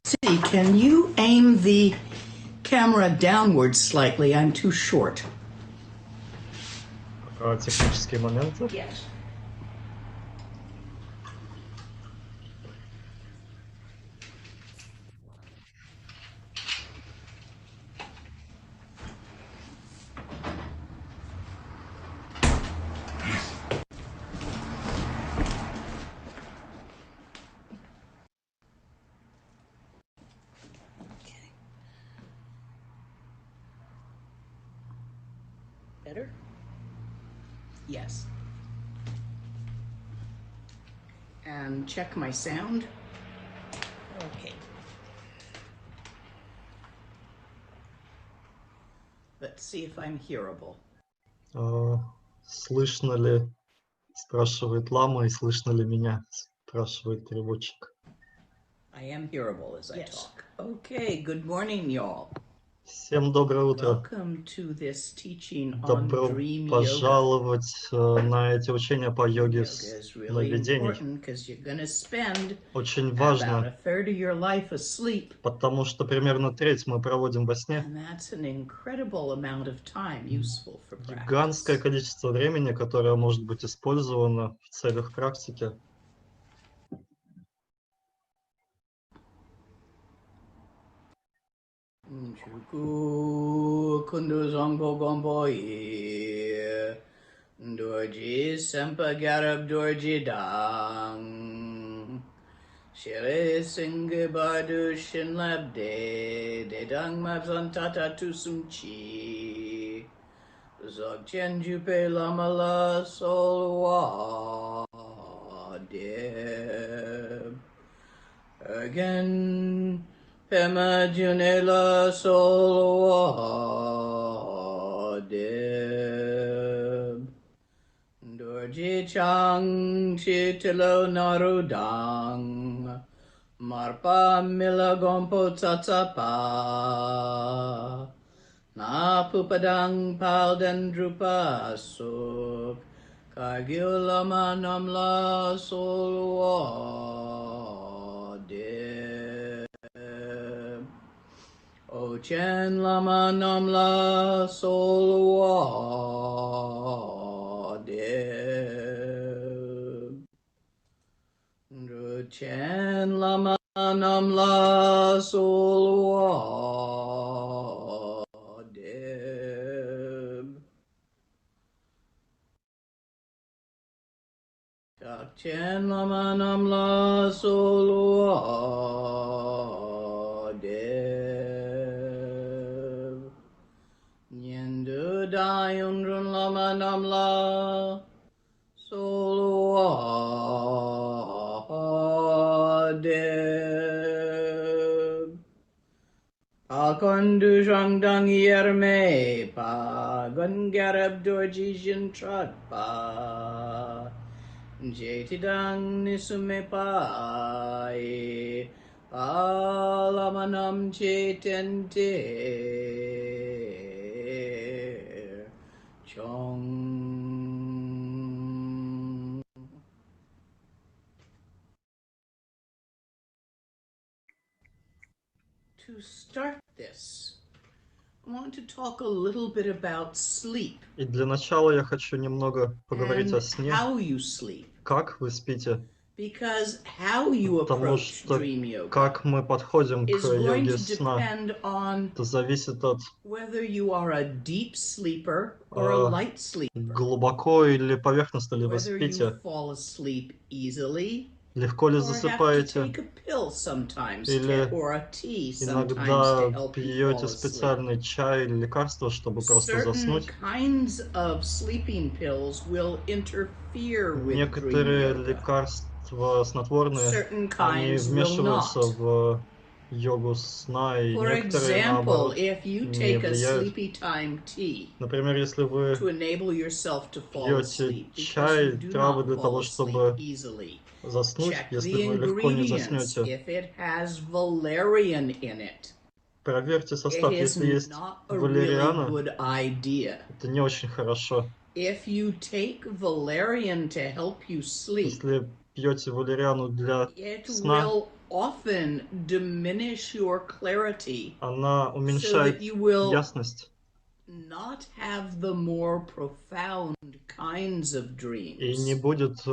See, can you aim the camera downwards slightly? I'm too short. Технические моменты. Yes. Better? Yes. And check my sound. Okay. Let's see if I'm hearable. Слышно ли, спрашивает Лама, и слышно ли меня, спрашивает переводчик. I am hearable as I talk. Okay, good morning, y'all. Всем доброе утро. Welcome to this teaching on Добро dream yoga. пожаловать на эти учения по йоге Yoga is really сновидений. important because you're going to spend Очень about a важно, third of your life asleep. потому что примерно треть мы проводим во сне. And that's an incredible amount of time useful for Гигантское practice. количество времени, которое может быть использовано в целях практики. Chuku kundu zongbo gombo ye dorji sempa garab dorji dang shire singe bardu shin labde de dang mabzon tata tusum chi zog chen jupe lamala solwa de again Pema junela solwa deb Dorji chang chitilo narudang Marpa mila gompo tsatsapa Na pupadang palden drupa suk Kargyulama namla solwa deb O Chen Lama Namla Solwa De Dru Chen Lama Namla Solwa De Chak Chen Lama Namla Solwa De Nyendu Dayun Run Lama Namla Solwa De Pakondu Zhangdang Yerme Pa Gungarab Dorji Jin Tratpa Jetidang Nisume Pai Palamanam Chetente Chong. To start this, I want to talk a little bit about sleep. И для начала я хочу немного поговорить о And сне. how you sleep. Как вы спите? Because how you Потому approach что dream yoga как мы подходим к is going йоге to сна, depend on это зависит от whether you are a deep sleeper or a light sleeper. глубоко или поверхностно ли вы Whether you спите, fall asleep easily легко ли or have to засыпаете, take a pill sometimes или or a tea sometimes to иногда help you пьете fall asleep. специальный чай или лекарство, чтобы просто Certain заснуть. kinds of sleeping pills will interfere with dream Некоторые yoga. лекарства снотворные, Certain они kinds will вмешиваются not. в йогу сна, и For некоторые, example, наоборот, if you не take a влияют. sleepy time tea Например, если вы to enable yourself to fall пьете asleep, because чай, you do травы not для fall того, asleep чтобы easily, заснуть, check если the вы легко не ingredients. заснете, If it has valerian in it, Проверьте It состав. is Если есть not a really валериана, good idea. это не очень хорошо. If you take valerian to help you sleep, Если пьете валериану для it сна, will often diminish your clarity она so уменьшает that you will ясность not have the more profound kinds of и не dreams. будет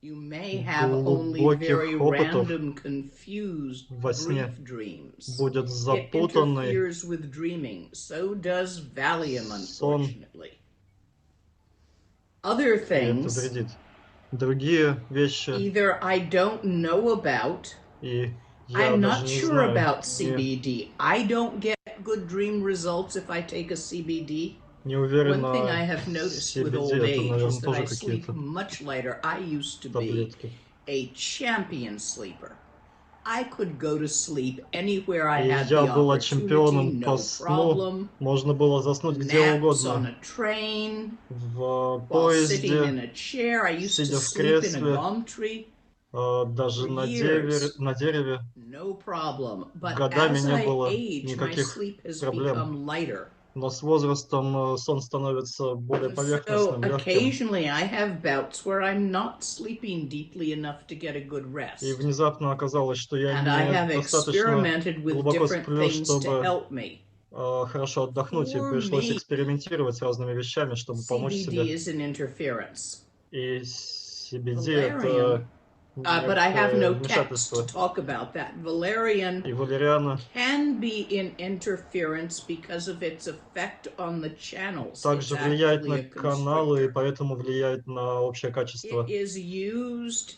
You may have only very глубоких опытов random, confused, во сне. brief dreams. Будет It запутанный interferes with dreaming. So does Valium, сон, unfortunately. Other и это things, вредит. Другие вещи, either I don't know about, и я I'm даже not не sure знаю, about не, CBD. I don't get good dream results if I take a CBD. не уверен One thing на I have noticed with CBD, old это, age наверное, is that тоже I sleep какие-то much lighter. I used to be таблетки. a champion sleeper. I could go to sleep anywhere I И had я the была opportunity, чемпионом по no сну, problem. можно было заснуть где Naps on угодно. a train, В while sitting in поезде, a chair. I used to сидя в sleep in a кресле, gum tree. даже For на years. дереве. No problem. But Годами as не I было age, my никаких sleep has проблем. become lighter. Но с возрастом сон становится более So поверхностным, легким. occasionally I have bouts where I'm not sleeping deeply enough to get a good И rest. внезапно оказалось, что я And I have недостаточно experimented with глубоко different сплю, things to чтобы help me. хорошо отдохнуть, и For пришлось me, экспериментировать с разными вещами, чтобы помочь себе. CBD is an interference. И CBD Valerian, это but I have no некое text to вмешательство. talk about that. Valerian И валериана can be in interference because of its effect on the channels. It's также влияет actually на a каналы, и constrictor. поэтому влияет на общее качество. It is used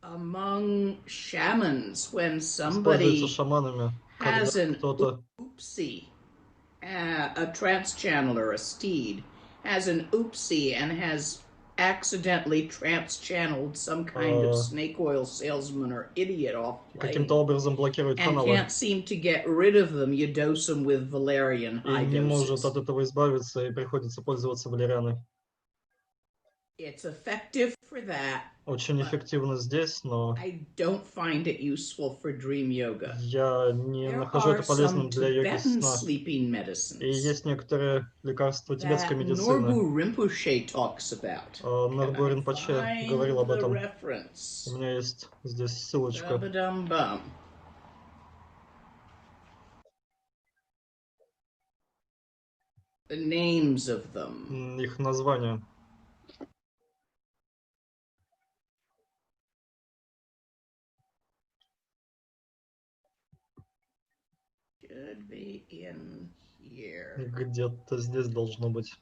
among shamans when Используется somebody шаманами, когда has an кто-то oopsie, a trance channeler, a steed, has an oopsie and has accidentally trance channeled some kind of snake oil salesman or idiot off каким-то plane образом блокирует and каналы can't seem to get rid of them. You dose them with valerian и high не может doses. от этого избавиться, и приходится пользоваться валерианой. It's effective for that. Очень эффективно здесь, но I don't find it useful for dream yoga. я не There нахожу это are полезным some для йоги Tibetan сна. sleeping И medicines есть некоторые лекарства тибетской that медицины. Norbu Rinpoche talks about. Норбу Can I Ринпоче find говорил об the этом. reference? У меня есть здесь ссылочка. Ba-ba-dum-bum. The names of them. Их название. Should be in here. Где-то здесь должно быть.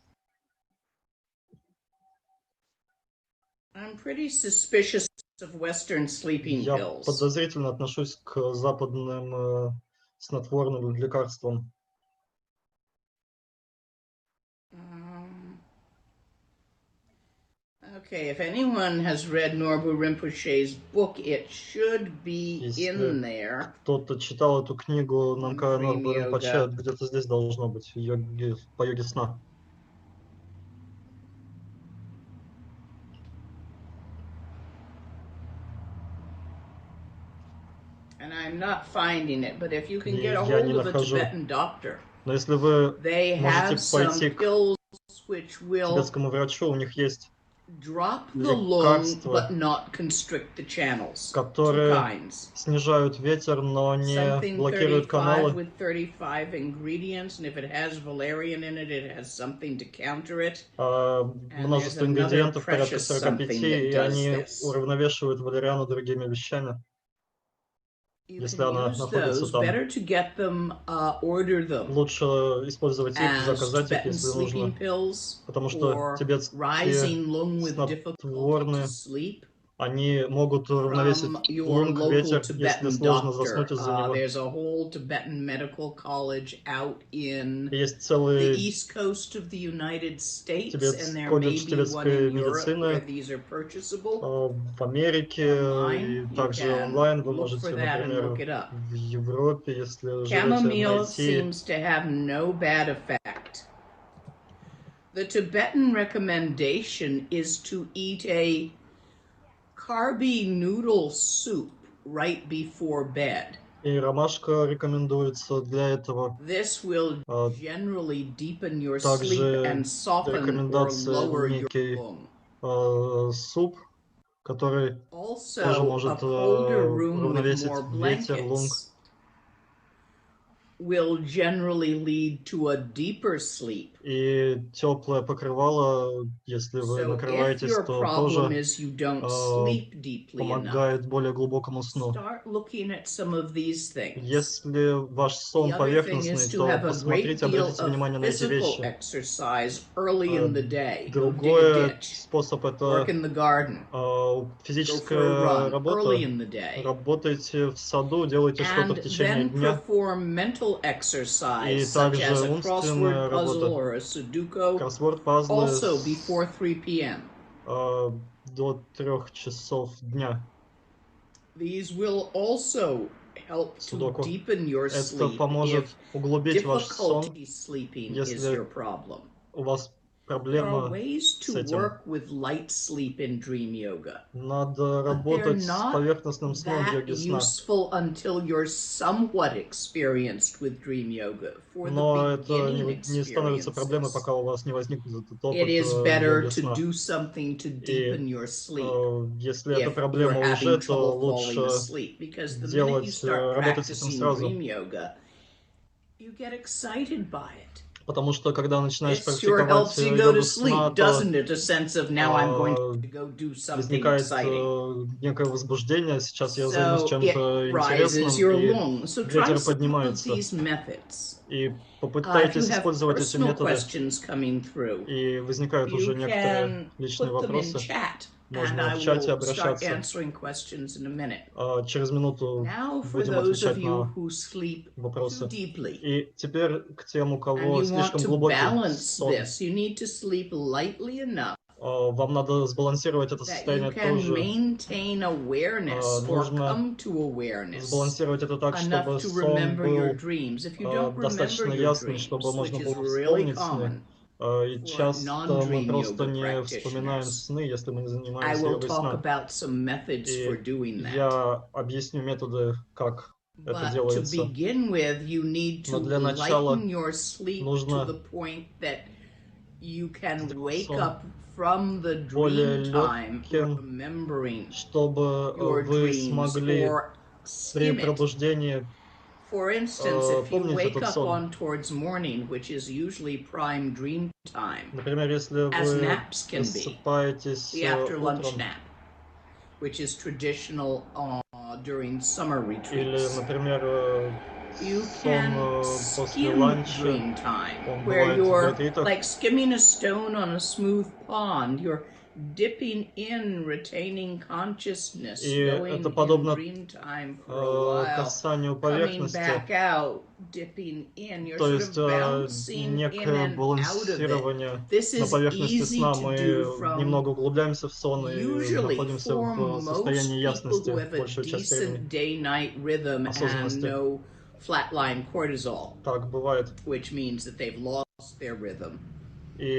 I'm pretty suspicious of Western sleeping Я pills. подозрительно отношусь к западным снотворным лекарствам. Okay, if anyone has read Norbu Rinpoche's book, it should be in there. Кто-то читал эту книгу Намкара Dream Норбу Ринпоче, Yoga. где-то здесь должно быть, по йоге сна. And I'm not finding it, but if you can И get a я не hold of a нахожу. Tibetan doctor, Но если вы they можете have some пойти к pills which will тибетскому врачу, у них есть drop the lung лекарства, but not constrict the channels. Two которые kinds. снижают ветер, но не Something блокируют 35 каналы. with 35 ingredients, and if it has valerian in it, it has something to counter it. Множество ингредиентов, порядка 45, и они уравновешивают валериану другими вещами. Если она находится там. Лучше использовать их, заказать их, если нужно. Потому что тибетские снотворные, они могут уравновесить лунг, ветер, если сложно заснуть из-за него. Есть целый колледж тибетской медицины в Америке, и также онлайн вы можете, например, в Европе, если живете, найти. The Tibetan recommendation is to eat a carby noodle soup right before bed. И ромашка рекомендуется для этого. Также рекомендация некий суп, который тоже может уравновесить ветер, лунг. И теплое покрывало, если вы накрываетесь, то тоже помогает более глубокому сну. Если ваш сон поверхностный, то посмотрите, обратите внимание на эти вещи. Другой способ — это физическая работа. Работайте в саду, делайте что-то в течение дня. И также умственная работа. Кроссворд, пазлы до 3 часов дня. Судоку. Это поможет углубить ваш сон, если у вас проблема с этим. Надо работать с поверхностным сном в йоге сна. Но это не становится проблемой, пока у вас не возникнет этот опыт йоги сна. И если это проблема уже, то лучше работать с этим сразу. Потому что когда начинаешь практиковать йогу сна, то возникает некое возбуждение. Сейчас я займусь чем-то интересным, и ветер поднимается. И попытайтесь использовать эти методы, и возникают уже некоторые личные вопросы. Можно в чате обращаться. Через минуту будем отвечать на вопросы. И теперь к тем, у кого слишком глубокий сон. Вам надо сбалансировать это состояние тоже. Нужно сбалансировать это так, чтобы сон был достаточно ясный, чтобы можно было вспомнить сны. И часто мы просто не вспоминаем сны, если мы не занимаемся йогой сна. И я объясню методы, как это делается. Но для начала нужно более легким, чтобы вы смогли при пробуждении помнить этот сон. Например, если вы просыпаетесь утром, или, например, сон после ланча, он бывает в ретритах. И это подобно касанию поверхности, то есть некое балансирование на поверхности сна. Мы немного углубляемся в сон и находимся в состоянии ясности большую часть времени, осознанности. Так бывает. И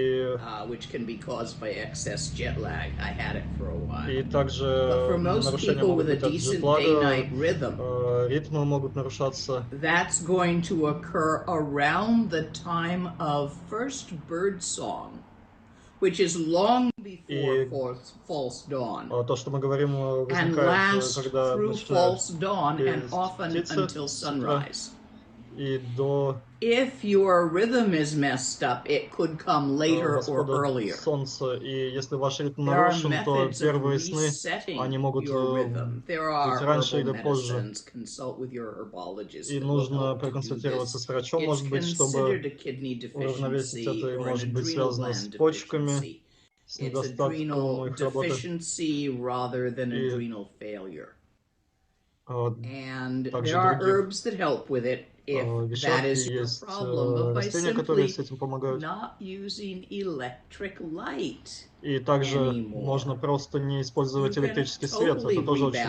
также нарушения могут быть от джетлага, ритмы могут нарушаться. И то, что мы говорим, возникает, когда начинают петь птицы с утра. И до восхода солнца. И если ваш ритм нарушен, то первые сны, они могут быть раньше или позже. И нужно проконсультироваться с врачом, может быть, чтобы уравновесить это, и может быть связано с почками, с недостатком их работы. И также других вещах, и есть растения, которые с этим помогают. И также можно просто не использовать электрический свет. Это тоже очень...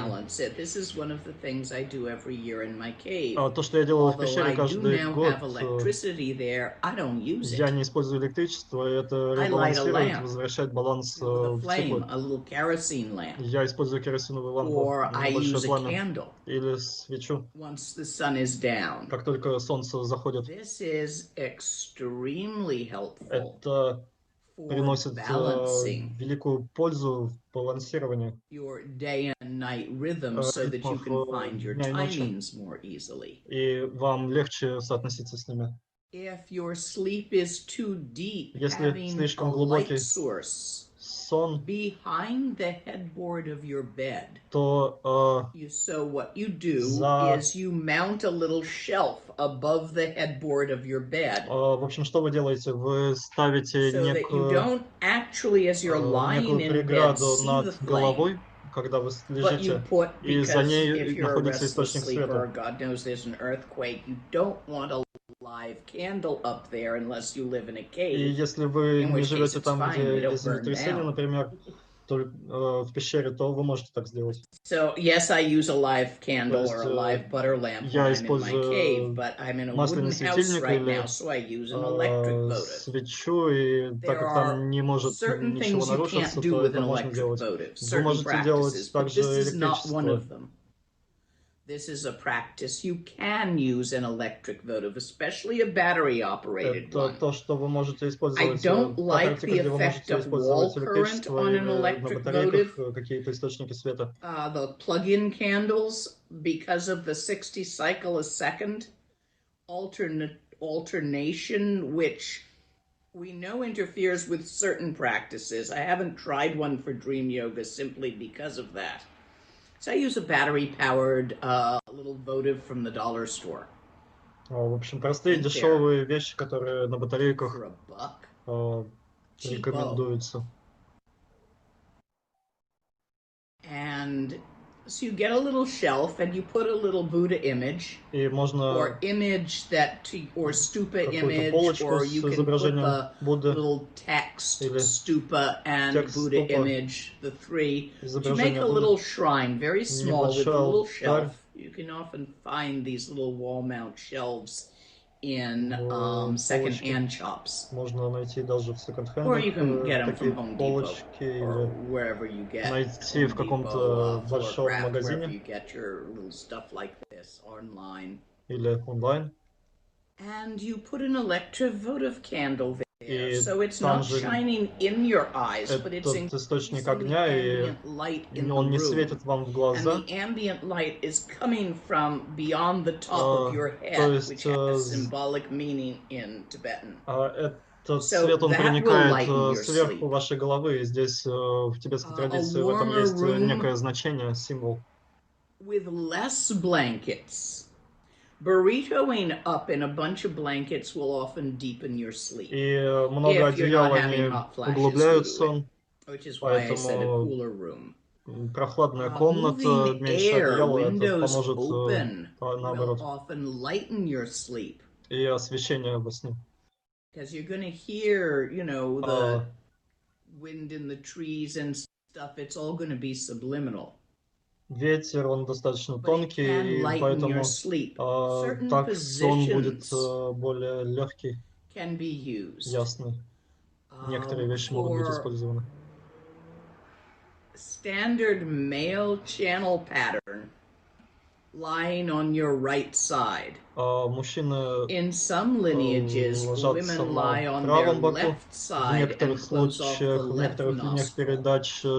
То, что я делаю в пещере каждый год, я не использую электричество, и это ребалансирует, возвращает баланс в циклы. Я использую керосиновую лампу на небольшое пламя или свечу, как только солнце заходит. Это приносит великую пользу в балансировании ритмов дня и ночи, и вам легче соотноситься с ними. Если слишком глубокий сон, то в общем, что вы делаете? Вы ставите некую преграду над головой, когда вы лежите, и за ней находится источник света. И если вы не живете там, где есть землетрясение, например, то, в пещере, то вы можете так сделать. So yes, I use a live candle or a live butter lamp when I'm in my cave, but I'm in a wooden house right now, so I use an electric votive. Свечу, и так как там не может ничего нарушиться, то это можно делать. Вы можете делать также электричество. This is a practice you can use an electric votive, especially a battery-operated one. Это то, что вы можете использовать. I don't like the effect of wall current on an electric votive. Какие-то источники света. The plug-in candles, because of the 60 cycle a second alternation, which we know interferes with certain practices. I haven't tried one for dream yoga simply because of that. So I use a battery-powered little votive from the dollar store. В общем, простые дешевые вещи, которые на батарейках рекомендуются. And so you get a little shelf and you put a little Buddha image, or image that, or stupa image, or you can put the little text, stupa and Buddha image, the three. You make a little shrine, very small, with a little shelf. You can often find these little wall mount shelves in second-hand shops. Можно найти даже в секонд-хендах. Or you can get them from Home Depot or wherever you get. Найти в каком-то большом магазине. You get your little stuff like this online. Или онлайн. And you put an electric votive candle there. So it's not shining in your eyes, but it's источник огня, и он не светит вам в глаза. And the ambient light is coming from beyond the top of your head, which has symbolic meaning in Tibetan. Этот свет, он проникает сверху вашей головы, и здесь в тибетской традиции в этом есть некое значение, символ. With less blankets. Burritoing up in a bunch of blankets will often deepen your sleep. И много одеял, они углубляют сон, поэтому прохладная комната, меньше одеяла, это поможет наоборот. И освещение во сне. Because you're going to hear, you know, the wind in the trees and stuff, it's all going to be subliminal. Ветер, он достаточно тонкий, и поэтому так сон будет более легкий, ясный. Некоторые вещи могут быть использованы. Standard male channel pattern lying on your right side. In some lineages, women lie on their left side and close off the left nostril.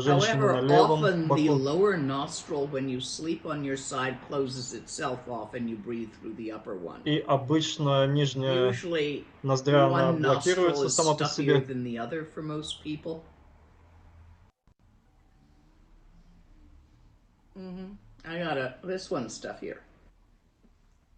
However, often the lower nostril, when you sleep on your side, closes itself off and you breathe through the upper one. И обычно нижняя ноздря, она блокируется сама по себе. Than the other for most people. I got this one stuff here.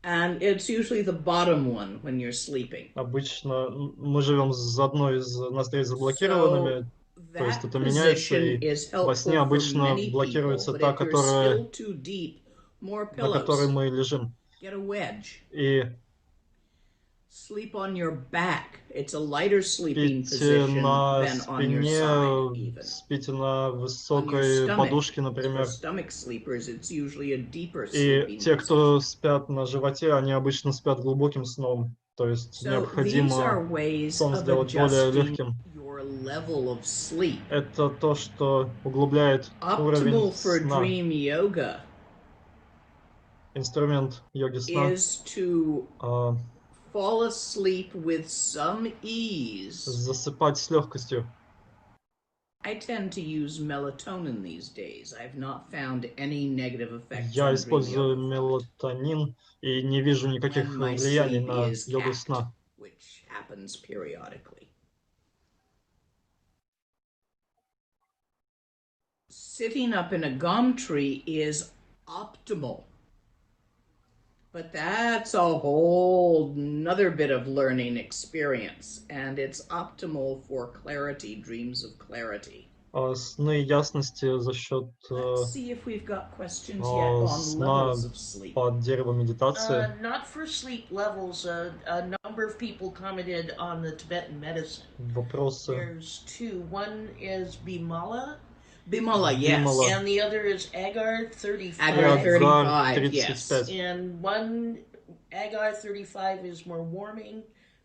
And it's usually the bottom one when you're sleeping. Обычно мы живем с одной из ноздрей заблокированными, то есть это меняется, и во сне обычно блокируется та, которая, на которой мы лежим. И Sleep on your back. It's a lighter sleeping Спите position на than on your side, спине, even. спите на On your высокой stomach. подушке, For например. stomach sleepers, it's usually a deeper И sleeping те, кто position. спят на животе, они обычно спят глубоким сном. То есть So these are необходимо ways сон of сделать более adjusting легким. your level of sleep. Это то, что углубляет уровень Optimal for сна. dream yoga Инструмент йоги сна is to fall asleep with some ease. Засыпать с легкостью. I tend to use melatonin these days. I've not found any negative effects Я on dream использую yoga. мелатонин и не вижу никаких And my влияний sleep на is йогу capped, сна. which happens periodically. Sitting up in a gum tree is optimal. But that's a whole another bit of learning experience, and it's optimal for clarity, dreams of clarity. Сны ясности за счет Let's see if we've got questions yet on сна levels of sleep. под деревом медитации. Not for sleep levels. A number of people commented on the Tibetan medicine. Вопросы. There's two. One is Bimala. Bimala, yes. Bimala. And the other is Agar 35. Agar 35, yes. 35. And one, Agar 35 is more warming,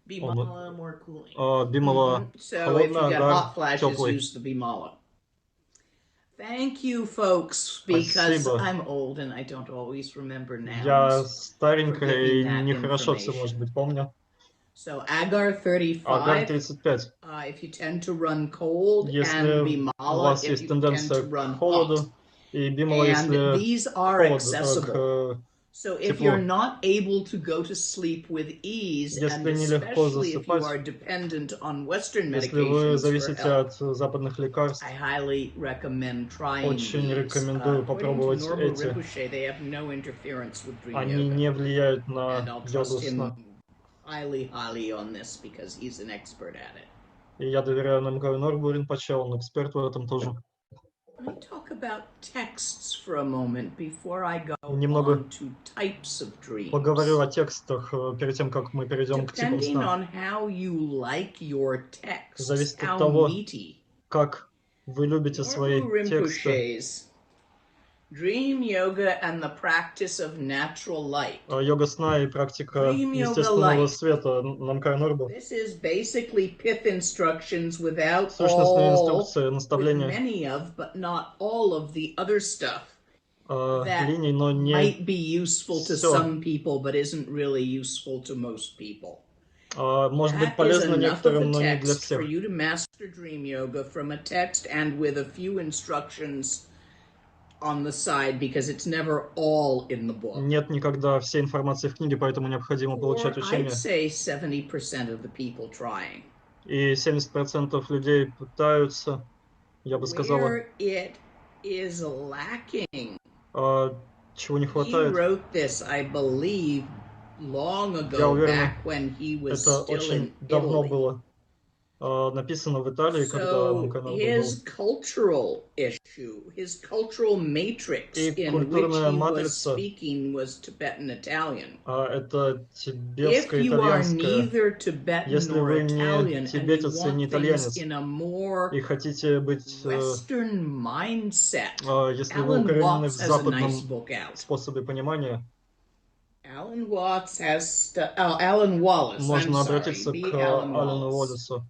Bimala more cooling. Bimala So if you холодная, get Агар hot flashes, теплый. use the Bimala. Thank you, folks, because Спасибо. I'm old and I don't always remember nouns. Я старенькая и that нехорошо все, information. может быть, помню. So Agar 35, Агар 35. if you tend to run cold, Если and у Bimala вас if есть you tend тенденция to к run холоду, hot. и Бимала, And если these are accessible. So if you're not able to go to sleep with ease, and especially if you are dependent on Western medications for help, I highly recommend trying these. According to Norbu Rinpoche, they have no interference with dream yoga. And I'll trust him highly, highly on this because he's an expert at it. И я доверяю Норбу Ринпоче, он эксперт в этом тоже. Let me talk about texts for a moment before I go Немного on to types of dreams. Поговорю о текстах перед тем, как мы перейдем к типам Depending сна. on how you like your texts, Зависит от how того, meaty. как вы любите свои тексты. Dream yoga and the practice of natural light. Йога сна и практика естественного света. Намкай Норбу. This is basically pith instructions without Сущностные all, инструкции, наставления. with many of, but not all of the other stuff that линий, но не might be useful to всё. some people, but isn't really useful to most people. Может быть полезно некоторым, но не для всех. For you to master dream yoga from a text and with a few instructions on the side, because it's never all in the book. Нет никогда всей информации в книге, поэтому необходимо получать учение. I'd say 70% of the people trying. И 70% людей пытаются, я бы сказала. Where it is lacking. Чего не хватает? He wrote this, I believe, long ago, Я уверен, back when he was это still очень in давно Italy. было написано в Италии, когда So his cultural issue, his cultural matrix in which he was speaking was Tibetan Italian. Это If you are neither Tibetan Если nor вы Italian не and you тибетец и не want things итальянец in a more и хотите быть, Western mindset, если вы Alan укоренены в Watts has a западном nice book out. способе понимания, Alan Watts has Alan Wallace. можно I'm sorry, обратиться B. к Alan Алену Wallace. Уоллесу.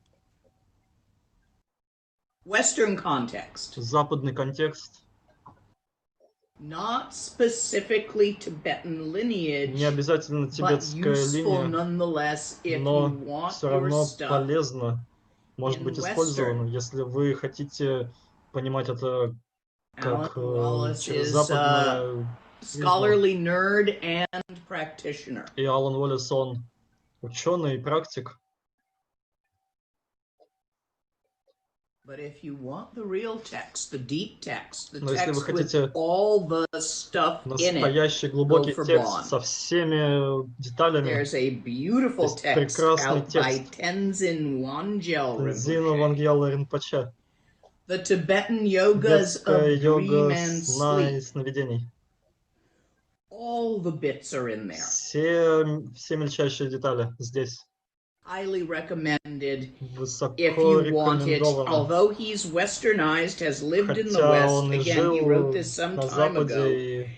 Western context. Западный контекст. Not specifically Tibetan lineage, Не обязательно тибетская линия, но все равно полезно, может быть использовано, если вы хотите понимать это как через западное. Scholarly nerd and practitioner. И Алан Уоллес, он ученый и практик. But if you want the real text, the deep text, the Но если вы text хотите with all the stuff in it, настоящий глубокий текст со всеми деталями, there's a beautiful text out by Tenzin Wangyal Rinpoche. The Tibetan Yogas of Dream and сна и Sleep. сновидений. All the bits are in there. Все мельчайшие детали здесь. Highly recommended Высоко if you want it. рекомендовано. Although he's westernized, has lived in the Хотя West. он и Again, he wrote жил this some на time ago. Западе и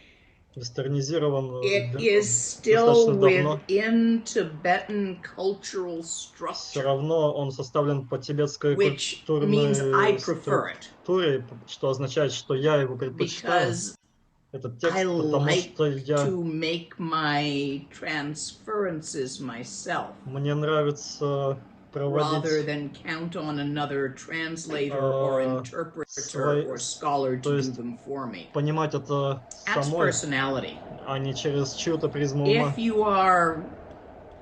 вестернизирован It is достаточно still давно. within Tibetan cultural Все structure, равно он составлен по тибетской which means I культурной prefer it. структуре, что означает, что я его предпочитаю. Because Этот I текст, потому like что я... to make my transferences myself, Мне нравится rather проводить than count on another translator or interpreter or scholar to do them for me. Понимать это That's самой, personality. а не через чью-то призму ума. If you are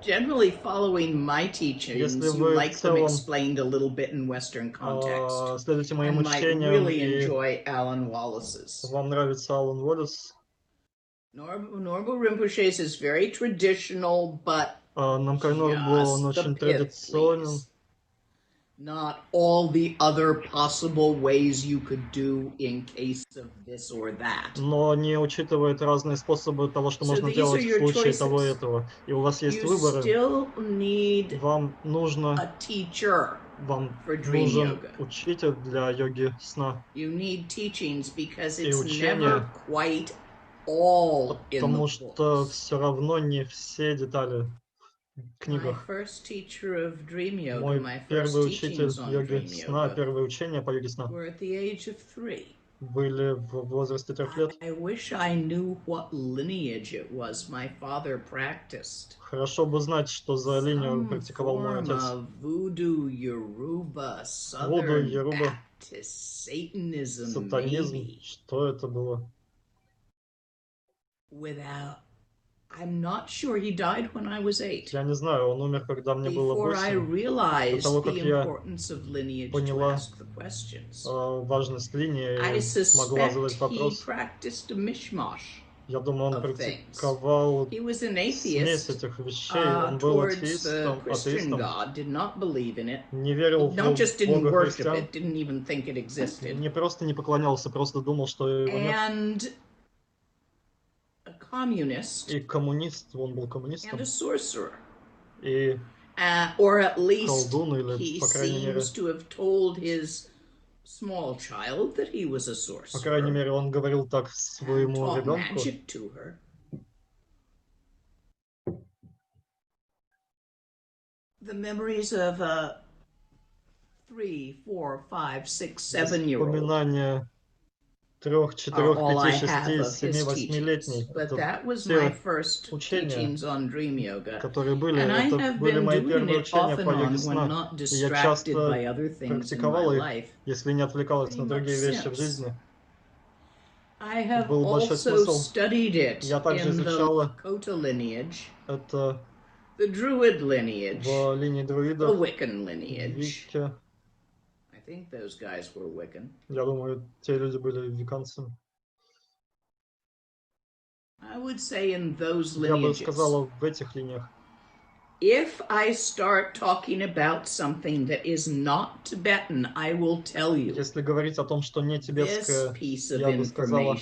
generally following my teachings, you like them explained a little bit in Western context, следуйте моим and might учениям, really и enjoy Alan Wallace's. вам нравится Алан Уоллес. Norbu Rinpoche's is very traditional, but Намкай Норбу, он очень традиционен. Not all the other possible ways you could do in case of this or that. Но не учитывает разные способы того, что можно делать в случае того и этого. И у вас есть выборы. Вам нужно, вам нужен учитель для йоги сна. И учение, потому что все равно не все детали в книгах. Мой первый учитель йоги сна, первые учения по йоге сна были в возрасте 3 лет. Хорошо бы знать, что за линию практиковал мой отец. Вуду, Йоруба, сатанизм, что это было? I'm not sure he died when I was 8. Я не знаю, он умер, когда мне было 8. До того, как я поняла важность линии и смогла задать вопрос. Я думаю, он практиковал смесь этих вещей. Он был атеистом, не верил в Бога христиан. Не просто не поклонялся, просто думал, что его нет. И коммунист, он был коммунистом. И колдун, или, по крайней мере, по крайней мере, он говорил так своему ребенку. Воспоминания 3, 4, 5, 6, 7, 8-летней. Это те учения, которые были. Это были мои первые учения по йоге сна. И я часто практиковал их, если не отвлекалась на другие вещи в жизни. Был большой смысл. Я также изучала это в линии друидов, Вике. Я думаю, те люди были веканцами. Я бы сказала в этих линиях. If I start talking about something that is not Tibetan, I will tell you. Если говорить о том, что не тибетское, я бы сказала,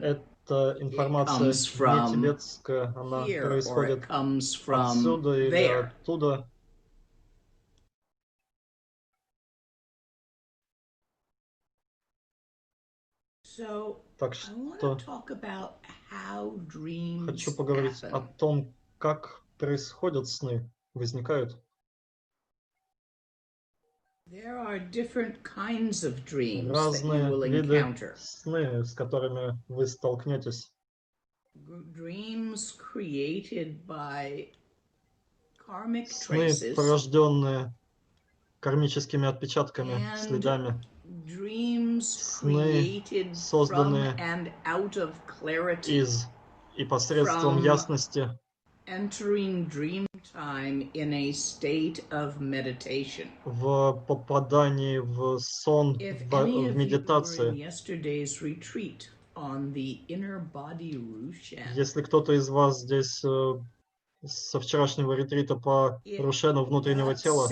эта информация не тибетская, она происходит отсюда или оттуда. Так что хочу поговорить о том, как происходят сны, возникают. Разные виды сны, с которыми вы столкнетесь. Сны, порожденные кармическими отпечатками, следами. Сны, созданные из и посредством ясности, в попадании в сон, в медитации. Если кто-то из вас здесь со вчерашнего ретрита по Рушену внутреннего тела,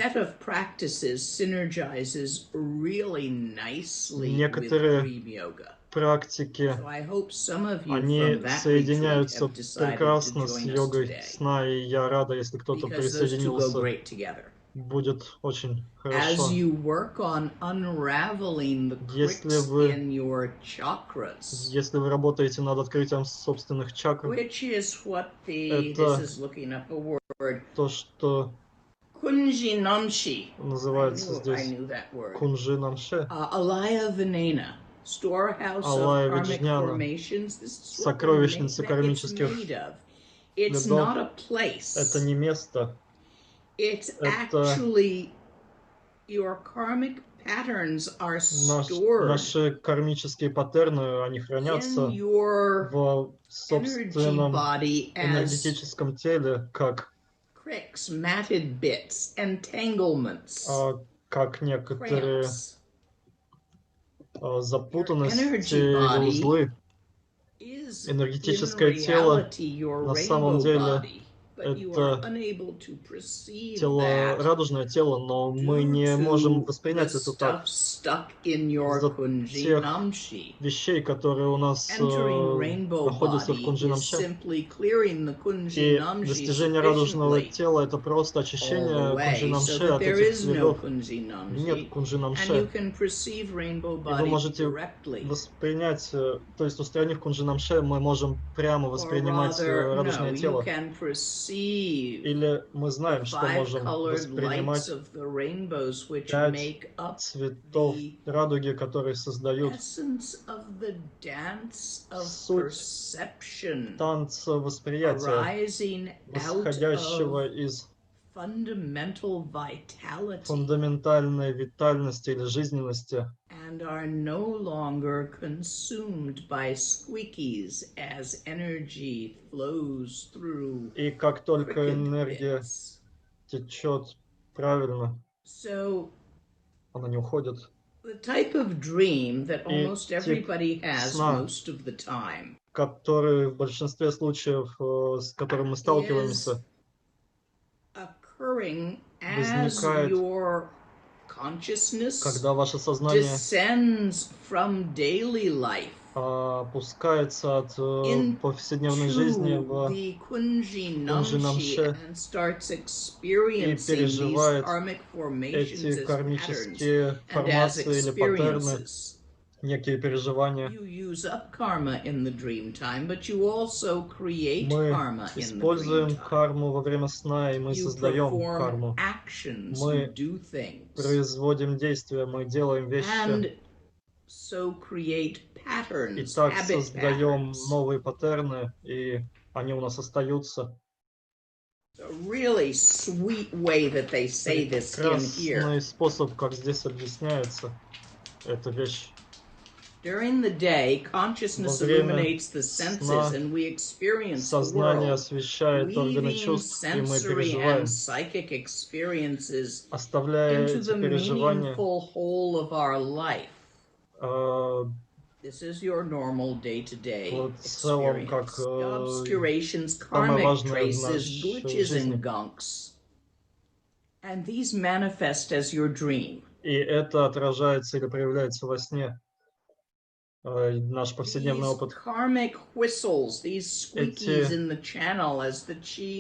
некоторые практики, они соединяются прекрасно с йогой сна, и я рада, если кто-то присоединился. Будет очень хорошо. Если вы работаете над открытием собственных чакр, это то, что называется здесь кунжи намше. Алая Виджняна, сокровищница кармических следов. Это не место. Это наши кармические паттерны, они хранятся в собственном энергетическом теле, как некоторые запутанности или узлы. Энергетическое тело на самом деле это тело, радужное тело, но мы не можем воспринять это так из-за тех вещей, которые у нас находятся в кунжи намше. И достижение радужного тела — это просто очищение кунжи намше от этих следов. Нет кунжи намше. И вы можете воспринять, то есть устранив кунжи намше, мы можем прямо воспринимать радужное тело. Или мы знаем, что можем воспринимать 5 цветов радуги, которые создают суть танца восприятия, восходящего из фундаментальной витальности или жизненности. И как только энергия течет правильно, она не уходит. И тип сна, который в большинстве случаев, с которым мы сталкиваемся, возникает, когда ваше сознание опускается от повседневной жизни в кунжи намше и переживает эти кармические формации или паттерны, некие переживания. Мы используем карму во время сна, и мы создаем карму. Мы производим действия, мы делаем вещи. И так создаем новые паттерны, и они у нас остаются. Прекрасный способ, как здесь объясняется эта вещь. Во время сна сознание освещает органы чувств, и мы переживаем, оставляя эти переживания в целом, как самое важное в нашей жизни. И это отражается или проявляется во сне. Наш повседневный опыт. Эти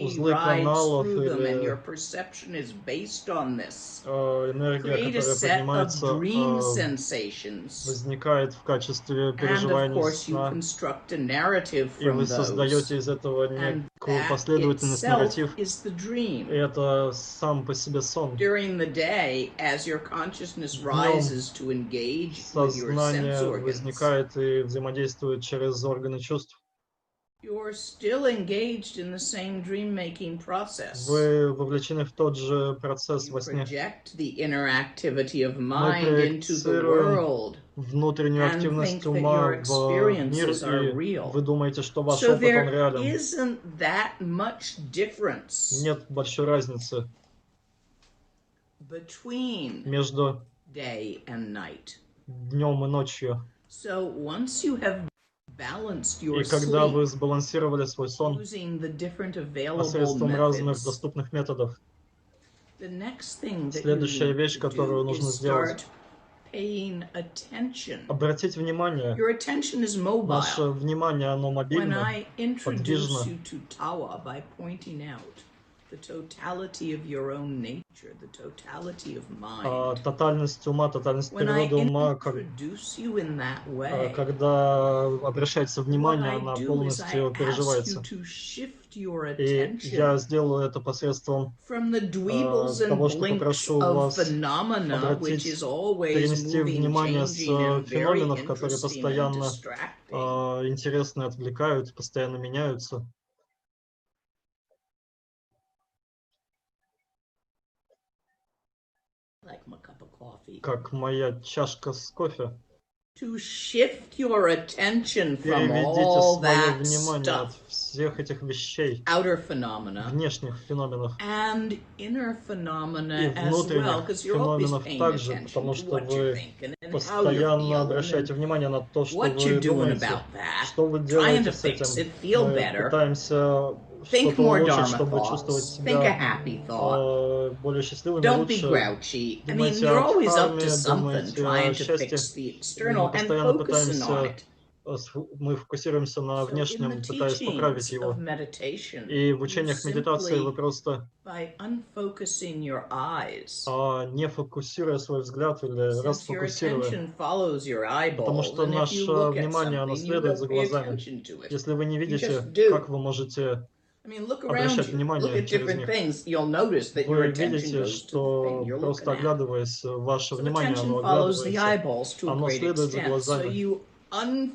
узлы каналов или энергия, которая поднимается, возникает в качестве переживаний сна, и вы создаете из этого некую последовательность, нарратив, и это сам по себе сон. Днем сознание возникает и взаимодействует через органы чувств. Вы вовлечены в тот же процесс во сне. Мы проецируем внутреннюю активность ума в мир, и вы думаете, что ваш опыт, он реален. Нет большой разницы между днем и ночью. И когда вы сбалансировали свой сон посредством разных доступных методов, следующая вещь, которую нужно сделать, paying attention. Обратить внимание. Your attention is mobile. Ваше внимание, оно мобильно, When I подвижно. introduce you to Tawa by pointing out the totality of your own nature, the totality of mind. Тотальность ума, тотальность перевода ума, когда обращается внимание, она полностью переживается. И я сделаю это посредством того, что попрошу вас обратить, перенести внимание с феноменов, которые постоянно интересны, отвлекают, постоянно меняются. Как моя чашка с кофе. Переведите свое внимание от всех этих вещей, внешних феноменов и внутренних феноменов также, потому что вы постоянно обращаете внимание на то, что вы думаете, что вы делаете с этим. Мы пытаемся что-то улучшить, чтобы чувствовать себя более счастливыми, лучше. Думайте о карме, думайте о счастье. Мы постоянно пытаемся, мы фокусируемся на внешнем, пытаясь поправить его. И в учениях медитации вы просто, не фокусируя свой взгляд или расфокусируя, потому что наше внимание, оно следует за глазами. Если вы не видите, как вы можете обращать внимание через них, вы видите, что просто оглядываясь, ваше внимание, оно оглядывается, оно следует за глазами.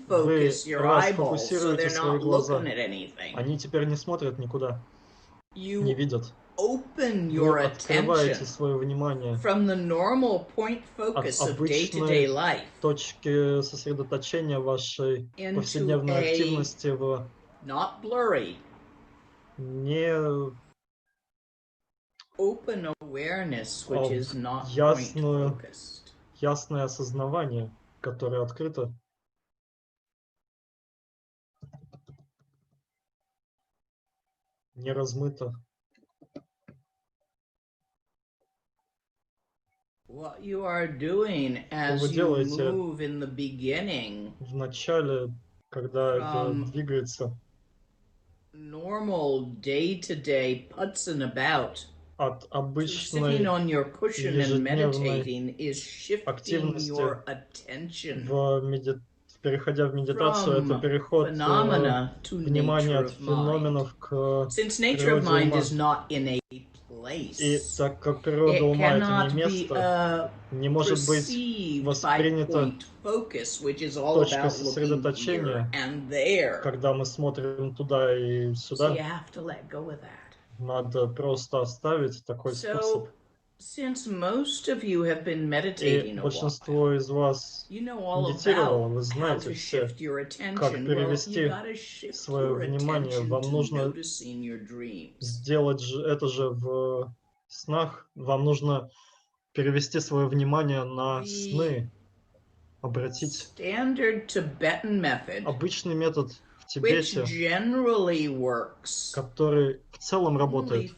Вы расфокусируете свои глаза, они теперь не смотрят никуда, не видят. Вы открываете свое внимание от обычной точки сосредоточения вашей повседневной активности в не ясное осознавание, которое открыто. Не размыто. Что вы делаете в начале, когда это двигается? От обычной ежедневной активности, переходя в медитацию, это переход внимания от феноменов к природе ума. И так как природа ума — это не место, не может быть воспринято точкой сосредоточения, когда мы смотрим туда и сюда. Надо просто оставить такой способ. И большинство из вас медитировало, вы знаете все, как перевести свое внимание. Вам нужно сделать это же в снах. Вам нужно перевести свое внимание на сны, обратить. Обычный метод в Тибете, который в целом работает,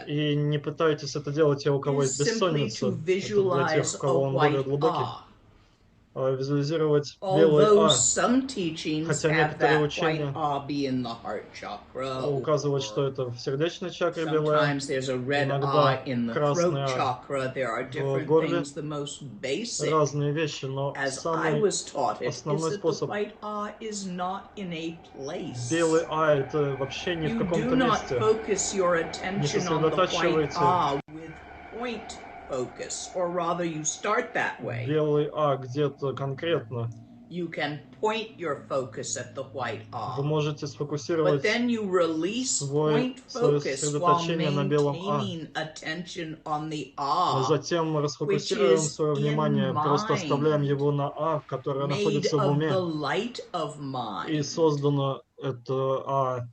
и не пытайтесь это делать те, у кого есть бессонница, это для тех, у кого он более глубокий. Визуализировать белый А, хотя некоторые учения указывают, что это в сердечной чакре белый А, иногда красный А в горле, разные вещи, но самый основной способ белый А — это вообще не в каком-то месте. Не сосредотачивайте белый А где-то конкретно. Вы можете сфокусировать свое сосредоточение на белом А. Но затем мы расфокусируем свое внимание, просто оставляем его на А, которое находится в уме. И создано это А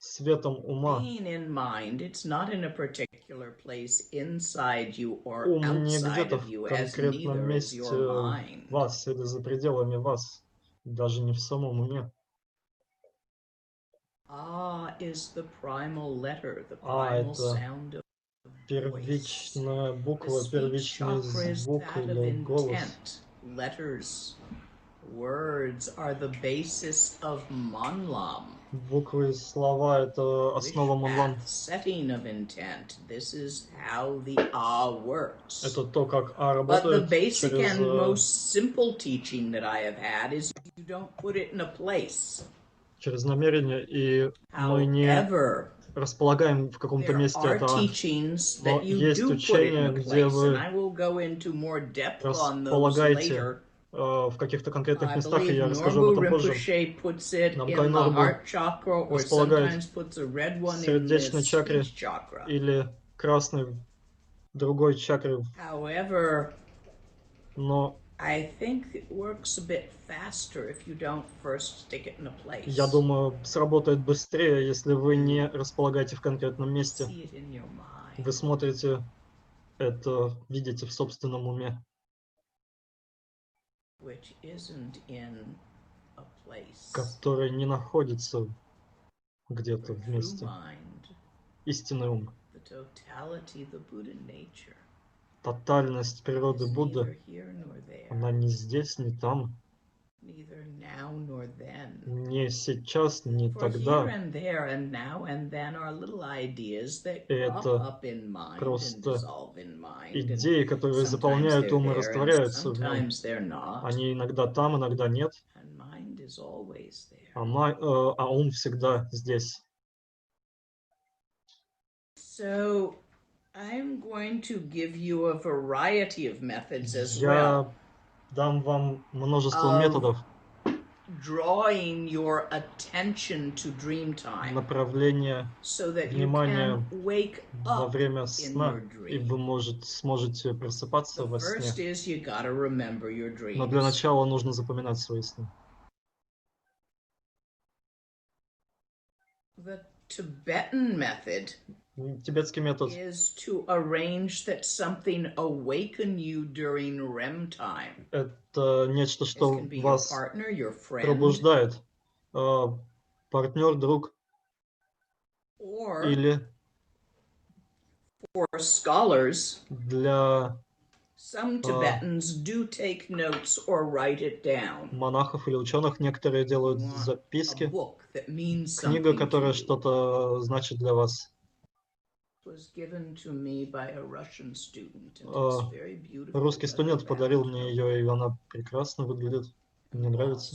светом ума. Ум не где-то в конкретном месте вас или за пределами вас, даже не в самом уме. Ah is the primal letter, the А primal это sound of voice. первичная The буква, speech первичный chakra is звук that of или голос. intent. Letters, words are the basis of manlam. Буквы и слова — это основа Wish манлам. path, setting of intent. This is how the A works. Это то, как А But the работает basic через, and most simple teaching that I have had is you don't put it in a place. через намерение, и мы не However, располагаем в каком-то there месте are это А. teachings Но that you есть do put it in учения, a где place, and вы I will go into more depth on those располагаете later. в каких-то конкретных I местах, и believe я расскажу об Norbu этом позже. Rinpoche puts it Намгай in the Норбу heart chakra, or располагает sometimes puts a red в one in the сердечной чакре speech chakra. или красной в другой чакре. However, Но I think it works a bit faster if you don't first stick it in a place. я думаю, сработает быстрее, если вы не располагаете в конкретном месте. See it in your mind. Вы смотрите это, видите в собственном уме, Which isn't in a place. который не находится где-то For в true месте. mind, Истинный ум, the totality, the Buddha nature, тотальность природы is Будды, neither here nor there, она не здесь, не там, neither now nor then. не сейчас, не For here тогда. and there and now and then are little ideas that И crop это up in mind and просто dissolve in mind, and идеи, которые sometimes заполняют they're ум и there and растворяются в нем. sometimes they're not, Они иногда там, иногда нет, and mind is always there. а ум всегда здесь. So I'm going to give you a variety of methods as well. Я дам вам множество методов Drawing your attention to dream time, направления so that you внимания can wake во up время in сна, your и dream. вы сможете просыпаться The во сне. first is you gotta remember your Но для dreams. начала нужно запоминать свои сны. The Tibetan method Тибетский метод is to arrange that something awaken you during REM time. — это нечто, This что can be your вас partner, your friend, пробуждает. Партнер, друг or или for scholars, для some Tibetans do take notes or write it down. монахов или ученых некоторые делают A записки. book that means Книга, something которая to you. что-то значит для вас. Was given to me by a Russian student, and it's very beautiful. Русский студент подарил мне ее, и она прекрасно выглядит. Мне нравится.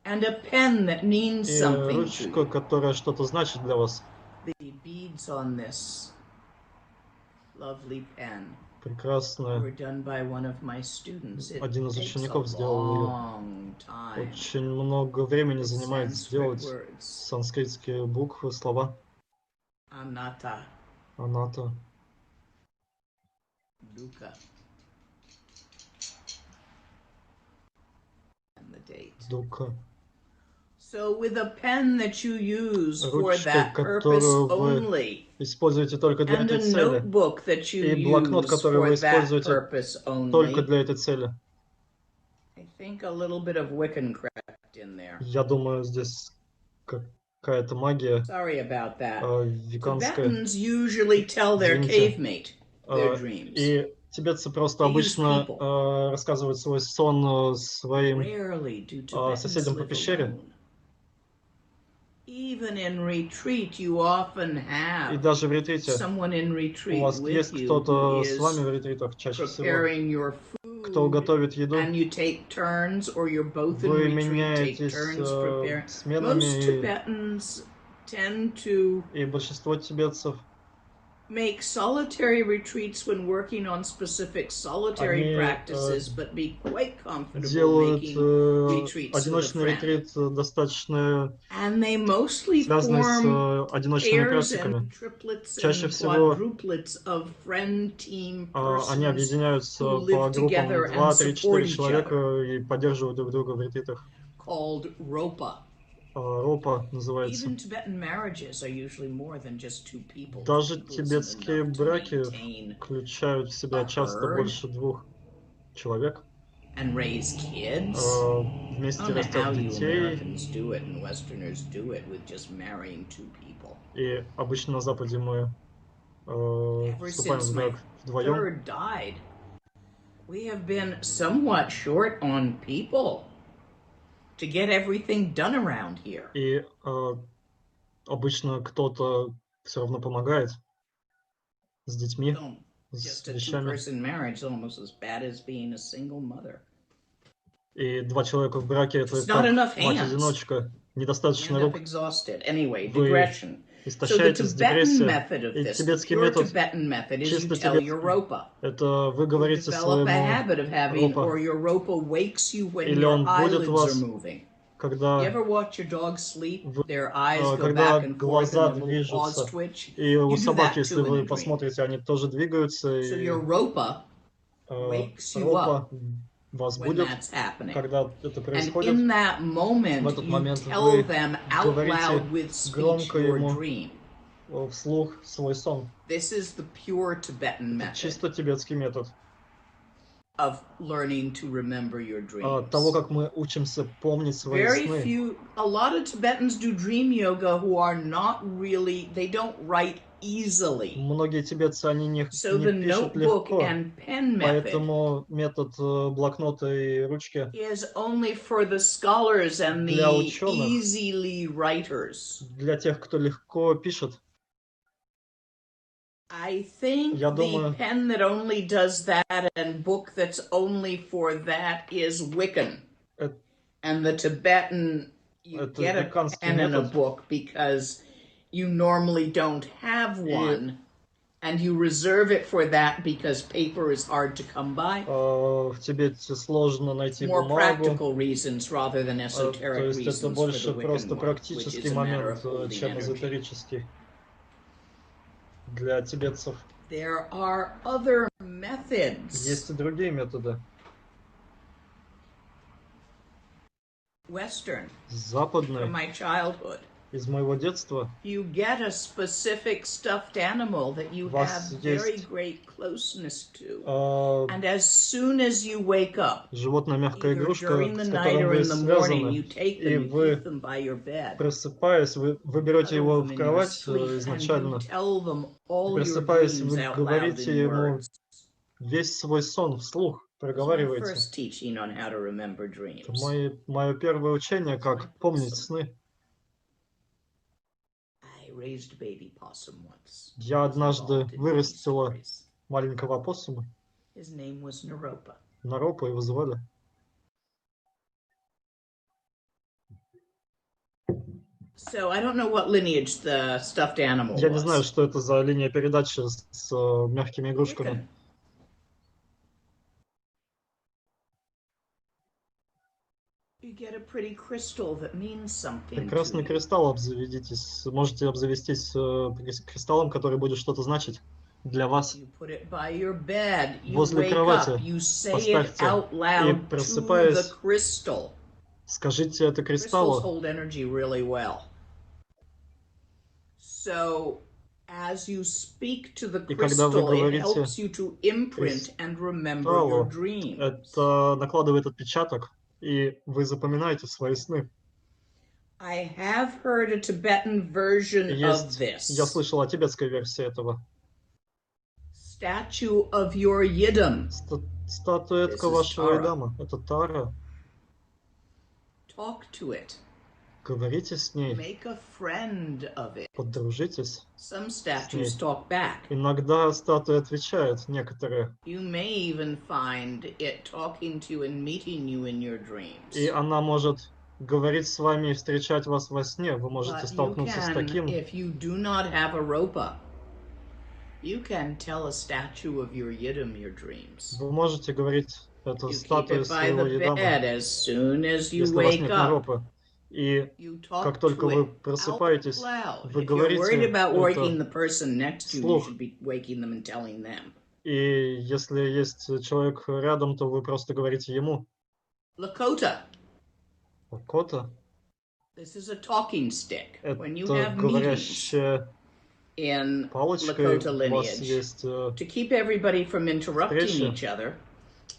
And a pen that means И something ручка, to you. которая что-то значит для вас. The beads on this lovely pen Прекрасная. were done by one of my students. It Один из takes учеников a сделал ее. long time. Очень много времени занимает Sanskrit сделать words. санскритские буквы, слова. Anatta, Аната, dukkha, and the date. дука. So with a pen that you use for Ручка, that purpose которую вы only, используете только для and этой a цели, notebook that you и блокнот, use который for вы that используете purpose только only, для этой цели. I think a little bit of Wiccan crept in there. Я думаю, здесь какая-то магия Sorry about that. веканская. Tibetans usually tell their cave mate their dreams. И тибетцы просто They use обычно people. рассказывают свой сон своим Rarely do Tibetans соседям по live пещере. alone. Even in retreat, you often И have даже в ретрите someone in у retreat вас with есть you кто-то who с is вами в ретритах чаще всего, preparing your кто food, готовит еду. and you take turns, or you're both in Вы retreat, take меняетесь turns preparing. Most сменами, Tibetans tend to и большинство тибетцев make solitary retreats when working on specific solitary Они, practices, but be quite comfortable делают making retreats with a одиночный friend. ретрит достаточно And they mostly связанный с form одиночными pairs практиками. and triplets Чаще and всего quadruplets of friend team они persons объединяются who по live группам together and 2, 3, support 4 each человека other, и поддерживают друг друга в ретритах. called ropa. Ропа называется. Even Tibetan marriages are usually more than just two people. Даже Two people isn't тибетские enough to браки maintain включают в себя часто herd. больше 2 человек. and raise kids. I Вместе don't know растят how you детей. Americans do it and Westerners do it with just marrying two people. И обычно на Западе мы Ever вступаем since в my брак вдвоем. third died, we have been somewhat short on people to get everything done around here. И обычно кто-то все равно помогает с детьми, с Just a вещами. two-person marriage is almost as bad as being a single mother. И два человека в браке — это Just как not enough hands. мать-одиночка. Недостаточно End up рук. exhausted. Anyway, Вы digression. So the истощаетесь, Tibetan депрессия. method of И this, the тибетский pure метод, Tibetan method, is you чисто tell your тибетский, ropa. это вы You говорите develop a своему habit of having, or ропа, your ropa wakes you when или your он будет eyelids are вас, moving. You когда, ever watch your dog sleep? Their eyes go когда back and forth глаза and the little paws движутся. twitch. И у You do собак, that если too in вы a dream. посмотрите, они тоже двигаются. So И your ropa wakes you ропа up вас when будет, that's happening. когда это And происходит. in that В moment, этот you момент tell вы them out говорите loud with speech громко your ему dream. вслух свой сон. This is the pure Tibetan Это method чисто тибетский метод of learning to remember your dreams. того, как мы учимся помнить свои сны. A lot of Tibetans do dream yoga who are not really, they don't write easily. Многие тибетцы, они не So the пишут notebook легко, and pen method поэтому метод блокнота и ручки is only for the scholars and для the ученых, easily writers. для тех, кто легко пишет. I think Я the думаю, pen that only does that and book that's only for that is Wiccan. And the Tibetan, you get a pen and a book because you normally don't have one, and you reserve it for that because paper is hard to come by. В Тибете сложно найти More бумагу. practical reasons rather than esoteric То есть это reasons for больше the Wiccan просто one, which практический is a matter момент, of holding чем energy. эзотерический для тибетцев. There are other methods. Есть и другие методы. Western, Западные, from my childhood. из моего детства. You get a specific stuffed animal that you have very great closeness to. And as soon as you wake up, животное мягкая either игрушка, during the с night которым or вы in the morning, связаны, you take и them, you вы, keep them by your bed. просыпаясь, вы берете Cuddle его them в in your кровать sleep, and изначально, you tell them all your просыпаясь, dreams вы out loud говорите in ему words. весь свой сон вслух, It's my проговариваете. first teaching on how to remember dreams. Это мое первое учение, как помнить сны. Raised a baby possum once. Я однажды вырастила маленького опоссума. His name was Naropa. Наропа его звали. So I don't know what lineage the stuffed animal Я не знаю, was. что это за линия передачи с мягкими игрушками. You get a pretty crystal that means something Прекрасный to you. кристалл обзаведитесь. Можете обзавестись кристаллом, который будет что-то значить для вас. You put it by your bed. You Возле wake кровати up. You say поставьте. it out И loud to просыпаясь, the crystal. скажите это Crystals кристаллу. hold energy really well. So as you speak to the crystal, it helps you to imprint and remember your dreams. Это накладывает отпечаток, и вы запоминаете свои сны. I have heard a Tibetan version of this. Я слышал о тибетской версии этого. Statue of your yidam. Статуэтка вашего идама. Это Тара. Talk to it. Говорите с ней. Make a friend of it. Подружитесь. Some statues talk back. Иногда статуи отвечают, некоторые. You may even find it talking to you and meeting you in your dreams. И она может говорить с вами и встречать вас во сне. Вы можете столкнуться с таким. If you do not have a ropa, you can tell a statue of your yidam your dreams. Вы можете говорить эту статую своего идама, as soon as you если у вас нет наропы. И как только вы просыпаетесь, вы говорите вслух. И если есть человек рядом, то вы просто говорите ему. Lakota. Lakota. Это говорящая палочка. У вас есть встреча.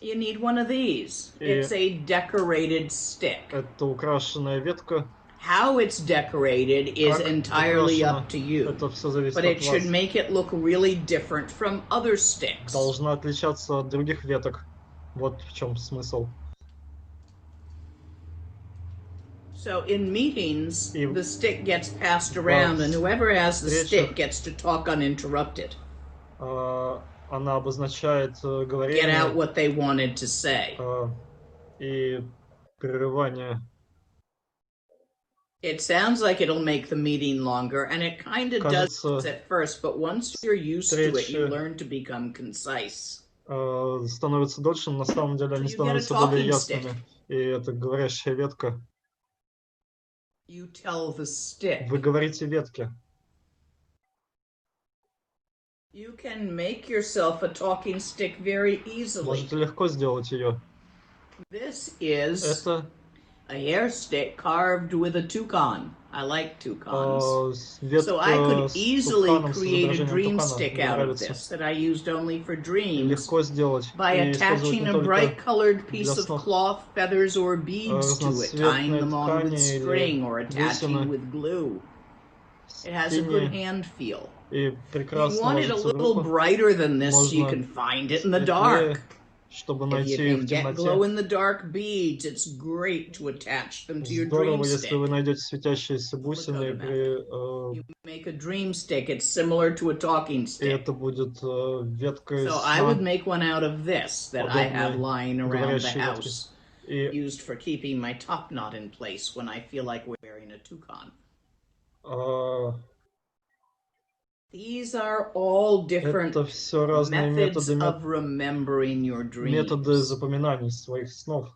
You need one of these. It's a decorated stick. Это украшенная ветка. How it's decorated is entirely up to you, but it should make it look really different from other sticks. Должна отличаться от других веток. Вот в чем смысл. So in meetings, the stick gets passed around, and whoever has the stick gets to talk uninterrupted. Она обозначает говорение. Get out what they wanted to say. И прерывание. It sounds like it'll make the meeting longer, and it kind of does at first, but once you're used to it, you learn to become concise. Становится дольше, но на самом деле они становятся более ясными. И это говорящая ветка. You tell the stick. Вы говорите ветке. You can make yourself a talking stick very easily. Можете легко сделать ее. This is это a hair stick carved with a toucan. I like toucans. So I could easily create a dream stick out of this that I used only for dreams by attaching a bright colored piece of cloth, feathers, or beads to it, tying them on with string or attaching with glue. It has a good hand feel. If you want it a little brighter than this, you can find it in the dark. If you can get glow-in-the-dark beads, it's great to attach them to your dream stick. Если вы найдете светящиеся бусины, you make a dream stick. It's similar to a talking stick. Это будет ветка. So I would make one out of this that I have lying around the house, used for keeping my top knot in place when I feel like wearing a toucan. These are all different methods of remembering your dreams. Методы запоминания своих снов.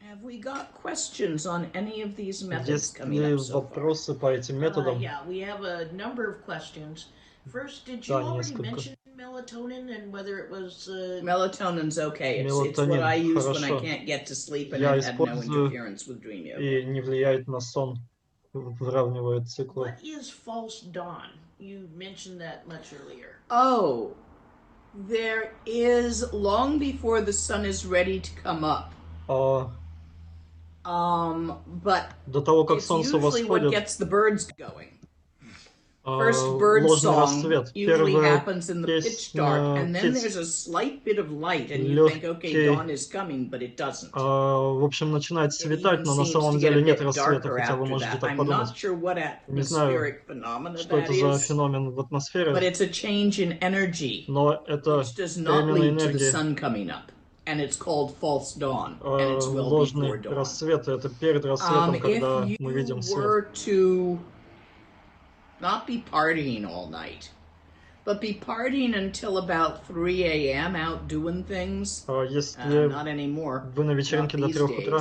Have we got questions on any of these methods coming up so far? Вопросы по этим методам? Yeah, we have a number of questions. First, did you already mention melatonin and whether it was... Melatonin's okay. It's what I use when I can't get to sleep and I've had no interference with dream yoga. И не влияет на сон. Выравнивает циклы. What is false dawn? You mentioned that much earlier. Oh, there is long before the sun is ready to come up. But до того, как солнце usually what gets the birds going. First bird song usually happens in the pitch dark, and then there's a slight bit of light, and you think, okay, dawn is coming, but it doesn't. В общем, начинает светать, но на самом деле нет рассвета, хотя вы можете так подумать. Не знаю, что это за феномен в атмосфере, но это перемена энергии. And it's called false dawn, and it's well ложный before dawn. Рассвет, это перед рассветом, когда мы видим свет. Not be partying all night, but be partying until about 3 a.m. out doing things. Not anymore. Вы на вечеринке до 3 утра.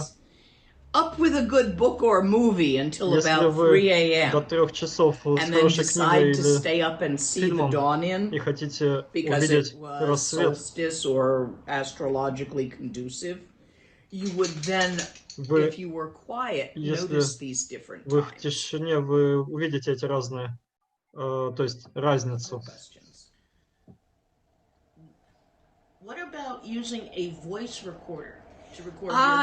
Up with a good book or movie until about 3 a.m. До 3 часов с and then decide to stay up and see the dawn in и хотите because увидеть it was рассвет. solstice or astrologically conducive, you would then, if you were quiet, notice these different times. Вы в тишине, вы увидите эти разные, то есть разницу. What about using a voice recorder?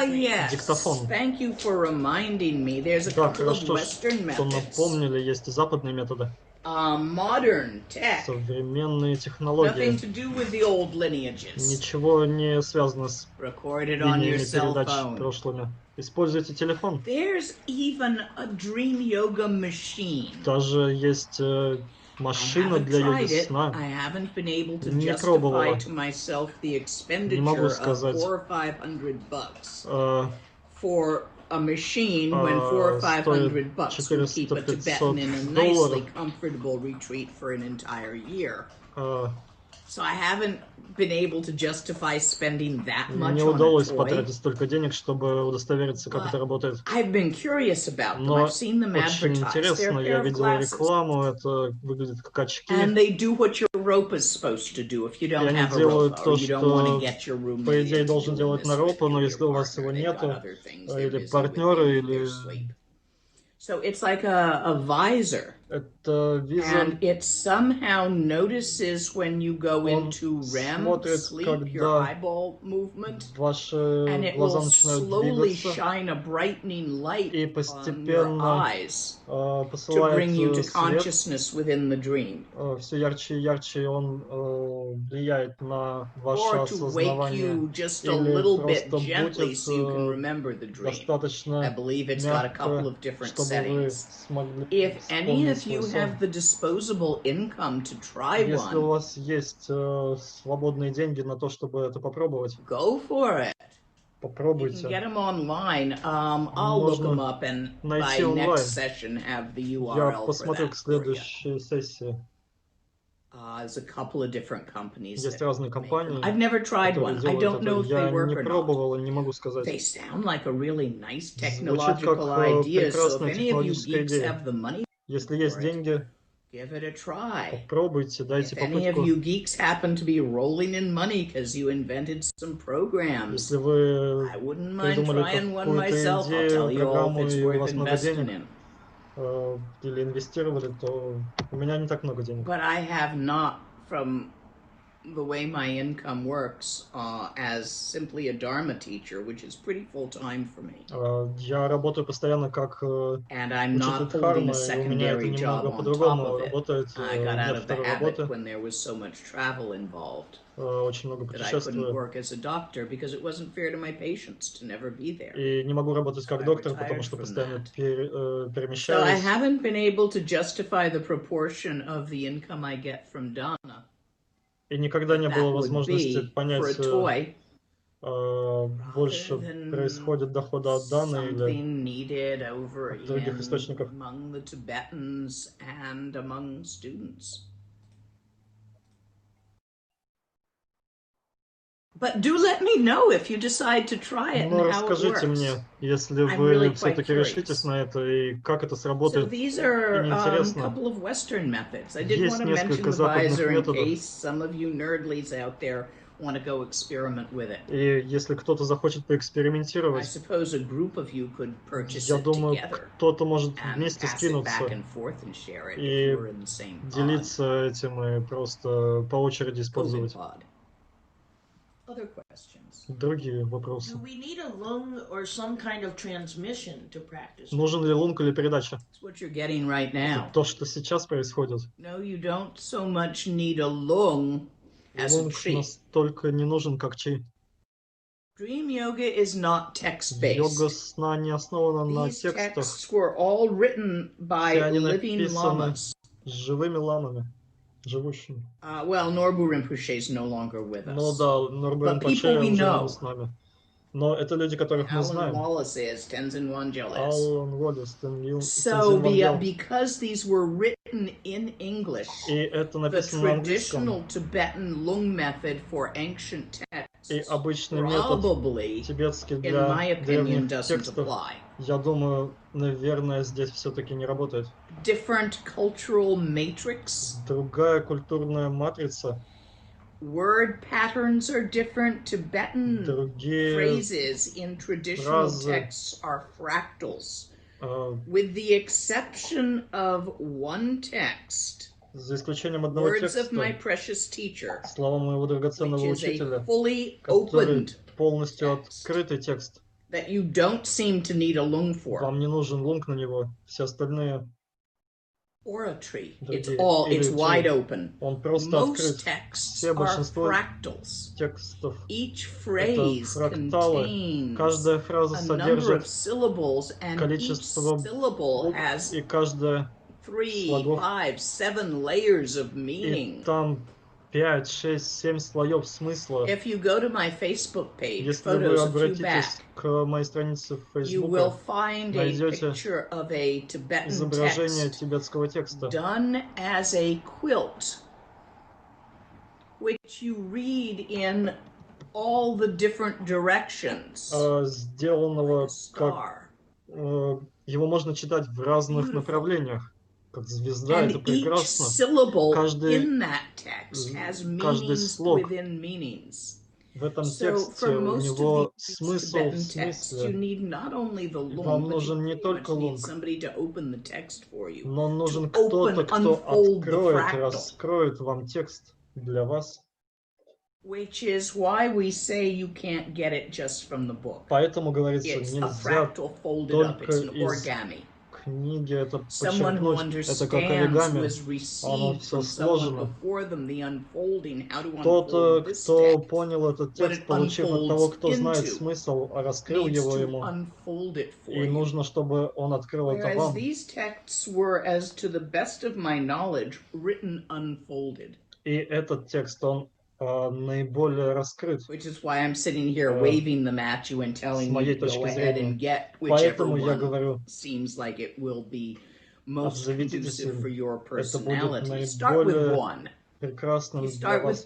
Yes. Диктофон. Thank you for reminding me. There's a couple of Western methods. Что напомнили, есть и западные методы. Modern tech. Современные технологии. Nothing to do with the old lineages. Ничего не связано с линиями передач прошлыми. Используйте телефон. There's even a dream yoga machine. Даже есть машина для йоги сна. Не пробовала. Не могу сказать. For a machine when $400 or $500 would keep a Tibetan in a nicely comfortable retreat for an entire year. So I haven't been able to justify spending that much Не удалось потратить столько денег, чтобы удостовериться, как это работает. I've been curious about them. Но I've seen them очень интересно, я видел рекламу, это выглядит как очки. And they do what your rope is supposed to do if you don't have a rope or you don't want to get your room. По идее должен делать на ропу, но если у вас его нету, или партнеры, или... So it's like a visor Это визор. And it somehow notices when you go into REM sleep, your eyeball movement, and it will slowly shine a brightening light on your eyes to bring you to consciousness within the dream. Все ярче и ярче он влияет на ваше Or to wake you осознавание. just a Или little bit просто gently будет so you can remember the dream. I достаточно believe it's got a couple мягко, of different чтобы вы settings. смогли If any вспомнить of you свой сон. have the disposable income to try Если у one, вас есть свободные деньги на то, чтобы это попробовать, go for it. You can попробуйте. get them online. I'll look them up and by next session have the Я URL for посмотрю that к for you. следующей сессии. There's a couple of different companies. Есть разные компании, I've never tried которые one. I делают don't know это. if they Я work не or not. пробовал и не могу сказать. They sound like a really nice Звучит как technological idea. So if прекрасная any of you технологическая geeks идея. have the money Если есть for it, деньги, give it a try. попробуйте, дайте If any of попытку. you geeks happen to be rolling in money because you invented some programs, Если вы I wouldn't mind придумали trying one какую-то myself. I'll идею, tell you all if программу, it's и у worth вас много investing денег, in. или инвестировали, то у меня не так много денег. But I have not, from the way my income works, as simply a Dharma teacher, which is pretty full-time for me. Я работаю постоянно как And I'm учитель not holding Дхармы, a и у меня это secondary job немного on top по-другому of it. работает. I got out Нет of the второй habit работы. when there was so much travel involved Очень много that I couldn't путешествую. work as a doctor because it wasn't fair to my patients to never be there. И не могу работать как доктор, потому что постоянно So I перемещаюсь. haven't been able to justify the proportion of the income I get from Dana. И никогда не было возможности понять, toy, больше происходит дохода от Даны или needed over от других источников. among the Tibetans and among students. But do let me know if you decide to try it and Но how it расскажите works. мне, если I'm вы really все-таки quite решитесь на это и как это So сработает. these are Мне a интересно. couple of Western methods. I did want Есть to mention несколько the западных visor in методов. case some of you nerdlies out there want to go experiment with it. И если кто-то захочет I поэкспериментировать, suppose a group of you could purchase я it думаю, together кто-то может and вместе pass it back скинуться and forth and share it if и you were in the same pod. делиться этим и просто по очереди COVID использовать. pod. Other questions? Другие вопросы. Do we need a lung or some kind of transmission to practice? Нужен ли лунг или передача? It's what you're getting right now. Это то, что сейчас происходит. No, you don't so much need a lung as a Лунг chi. настолько не нужен, как чи. Dream yoga is not text-based. Йога сна не основана на These текстах. texts were all written by Все они living написаны lamas. живыми ламами, живущими. Well, Norbu Rinpoche is no longer with us. Ну да, Норбу But Ринпоче people we уже know. не с нами. Но это люди, которых мы Alan знаем. Wallace is, Tenzin Wangyal is. Алан Уоллес, So because these were written in English, и это the написано на английском, traditional Tibetan lung method for ancient texts и обычный метод probably, тибетский in для my opinion, древних doesn't текстов, apply. я думаю, наверное, здесь все-таки не работает. Different cultural matrix. Другая культурная матрица. Word patterns are different. Tibetan Другие phrases in traditional фразы, texts are fractals. With the exception of one text, за исключением одного words of текста, my precious teacher, слова моего драгоценного which is a учителя, fully который opened полностью text открытый текст. that you don't seem to need a lung for. Вам не нужен лунг на него, все остальные Or a tree. другие. It's wide open. Он просто открыт. Most texts Все are большинство fractals. текстов Each это phrase фракталы. contains Каждая фраза a number of содержит syllables, and each количество syllable букв, has и каждая 3, слогов. 5, 7 layers of И meaning. там 5, 6, 7 слоев смысла. If you go to my Facebook page, Если вы photos a few обратитесь back, к моей странице в you will Facebook, find a найдете picture of a Tibetan изображение text тибетского текста, done as a quilt, which you read in all the different directions. сделанного как его можно читать в разных направлениях, как звезда. Это прекрасно. Каждый слог В этом тексте у него смысл в смысле. Вам нужен не только лунг, но нужен кто-то, кто откроет, раскроет вам текст для вас. Поэтому говорится, нельзя только из книги это подчеркнуть. Это как оригами, оно все сложено. Тот, кто понял этот текст, получив от того, кто знает смысл, раскрыл его ему, и нужно, чтобы он открыл это вам. И этот текст, он наиболее раскрыт. С моей точки зрения. Поэтому я говорю, обзаведитесь им. Это будет наиболее прекрасным для вас.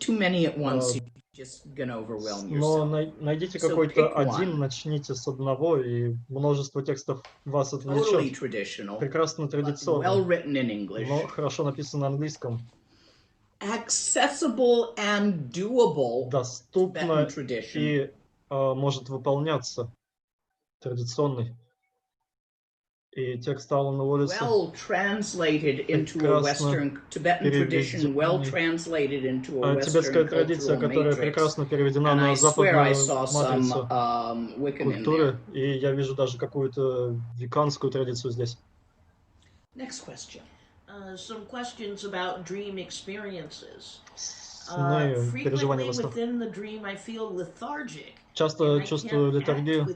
Но найдите какой-то один, начните с одного, и множество текстов вас отвлечет. Прекрасно традиционно, но хорошо написано на английском. Доступно и может выполняться традиционный. И текст Алана Уоллеса тибетская традиция, которая прекрасно переведена на западную матрицу культуры, и я вижу даже какую-то веканскую традицию здесь. Some questions about dream experiences. Переживания во снах. Часто чувствую летаргию.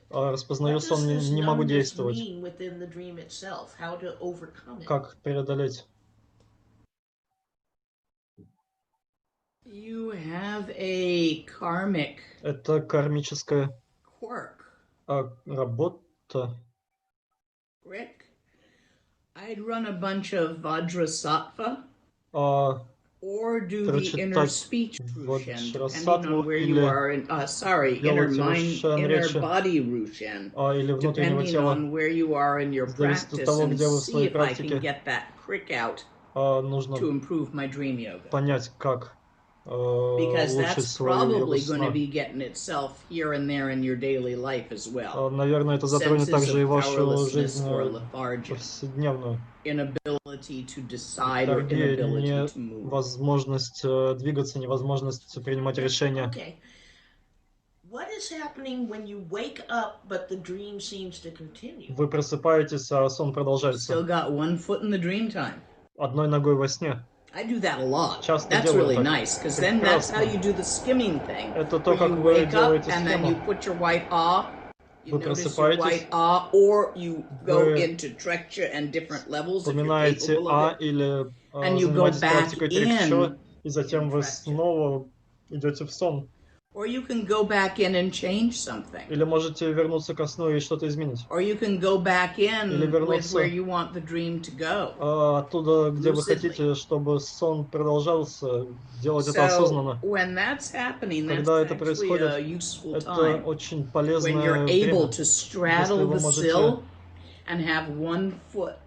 Распознаю сон, не могу действовать. Как преодолеть? Это кармическая работа. I'd run a bunch of Vajrasattva, or do the inner speech Rushan, depending on where you are in, inner body Rushan, depending on where you are in your practice, and see if I can get that crick out to improve my dream yoga. Понять, как because that's probably going to be getting itself here and there in your daily life as well. Наверное, это затронет также и вашу жизнь повседневную. Inability to decide or inability to move. Невозможность двигаться, невозможность принимать решения. Okay. What is happening when you wake up, but the dream seems to continue? Вы просыпаетесь, а сон продолжается. Still got one foot in the dream time. Одной ногой во сне. I do that a lot. That's really nice, because then that's how you do the skimming thing. Это то, как you вы wake up делаете and then you put your white ah, you Вы notice your white ah, or you go into treksha and different levels if you're capable of it, или and you go back in, и затем вы снова идете в сон. Or you can go back in and change something. Или можете вернуться ко сну и что-то изменить. Or you can go back in with where you want the dream to go. Оттуда, где вы хотите, чтобы сон продолжался, делать это осознанно. When that's happening, that's Когда это actually происходит, a useful это time. очень полезное When you're время. able to straddle the sill and have one foot,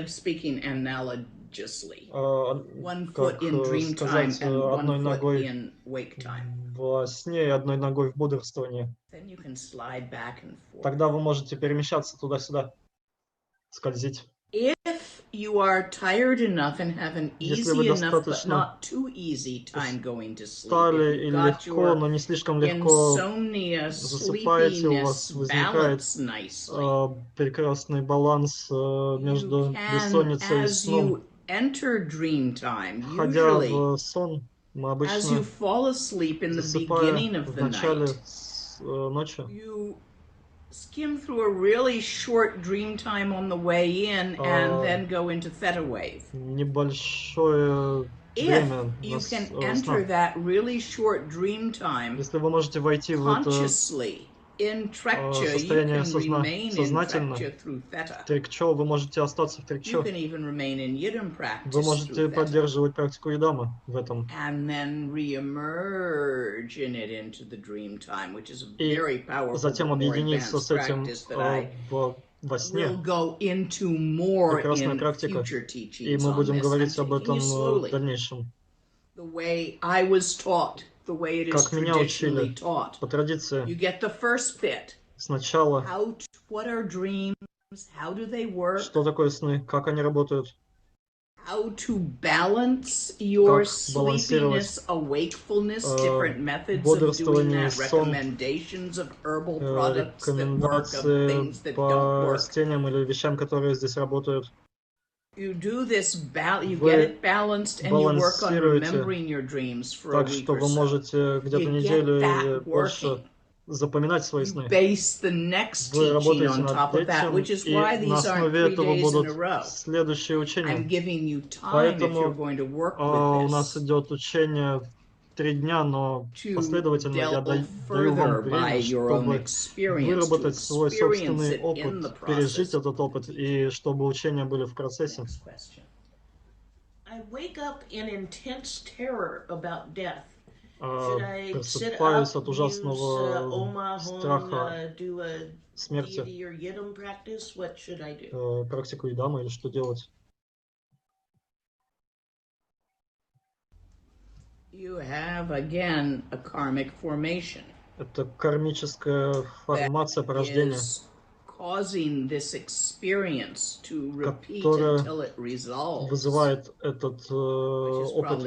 speaking analogously, one foot in dream time and one foot in wake time. Во сне и одной ногой в бодрствовании. Тогда вы можете перемещаться туда-сюда, скользить. Если вы устали или легко, но не слишком легко засыпаете, у вас возникает прекрасный баланс между бессонницей и сном. Входя в сон, мы обычно засыпаем в начале ночи. Skim through a really short dream time on the way in and then go into theta wave. Небольшое время you can enter that really short dream time если вы можете войти в это состояние сознательно, в трикчо, вы можете остаться в трикчо. Вы можете поддерживать практику идама в этом. И затем объединиться с этим во сне. Прекрасная практика. И мы будем говорить об этом в дальнейшем. The way I was taught, the way it is Как меня traditionally учили taught. по традиции. You get the first bit. Сначала, what are dreams? How do they work? Что такое сны? Как они работают? How to balance your Как sleepiness, wakefulness, different methods of doing that, recommendations of herbal products that work, of things that don't work. Растениям или вещам, которые здесь работают. You do this, you get it balanced, and you work on remembering your dreams for a week or so. Так что вы можете где-то неделю или больше запоминать свои сны. Вы работаете над этим, и на основе этого будут следующие учения. Поэтому у нас идет учение 3 дня, но последовательно я даю вам время, чтобы выработать свой собственный опыт, пережить этот опыт, и чтобы учения были в процессе. Просыпаюсь от ужасного страха смерти. Практику идама или что делать? You have again a karmic formation. Это кармическая формация порождения, causing this experience to repeat которая until it resolves, вызывает этот опыт.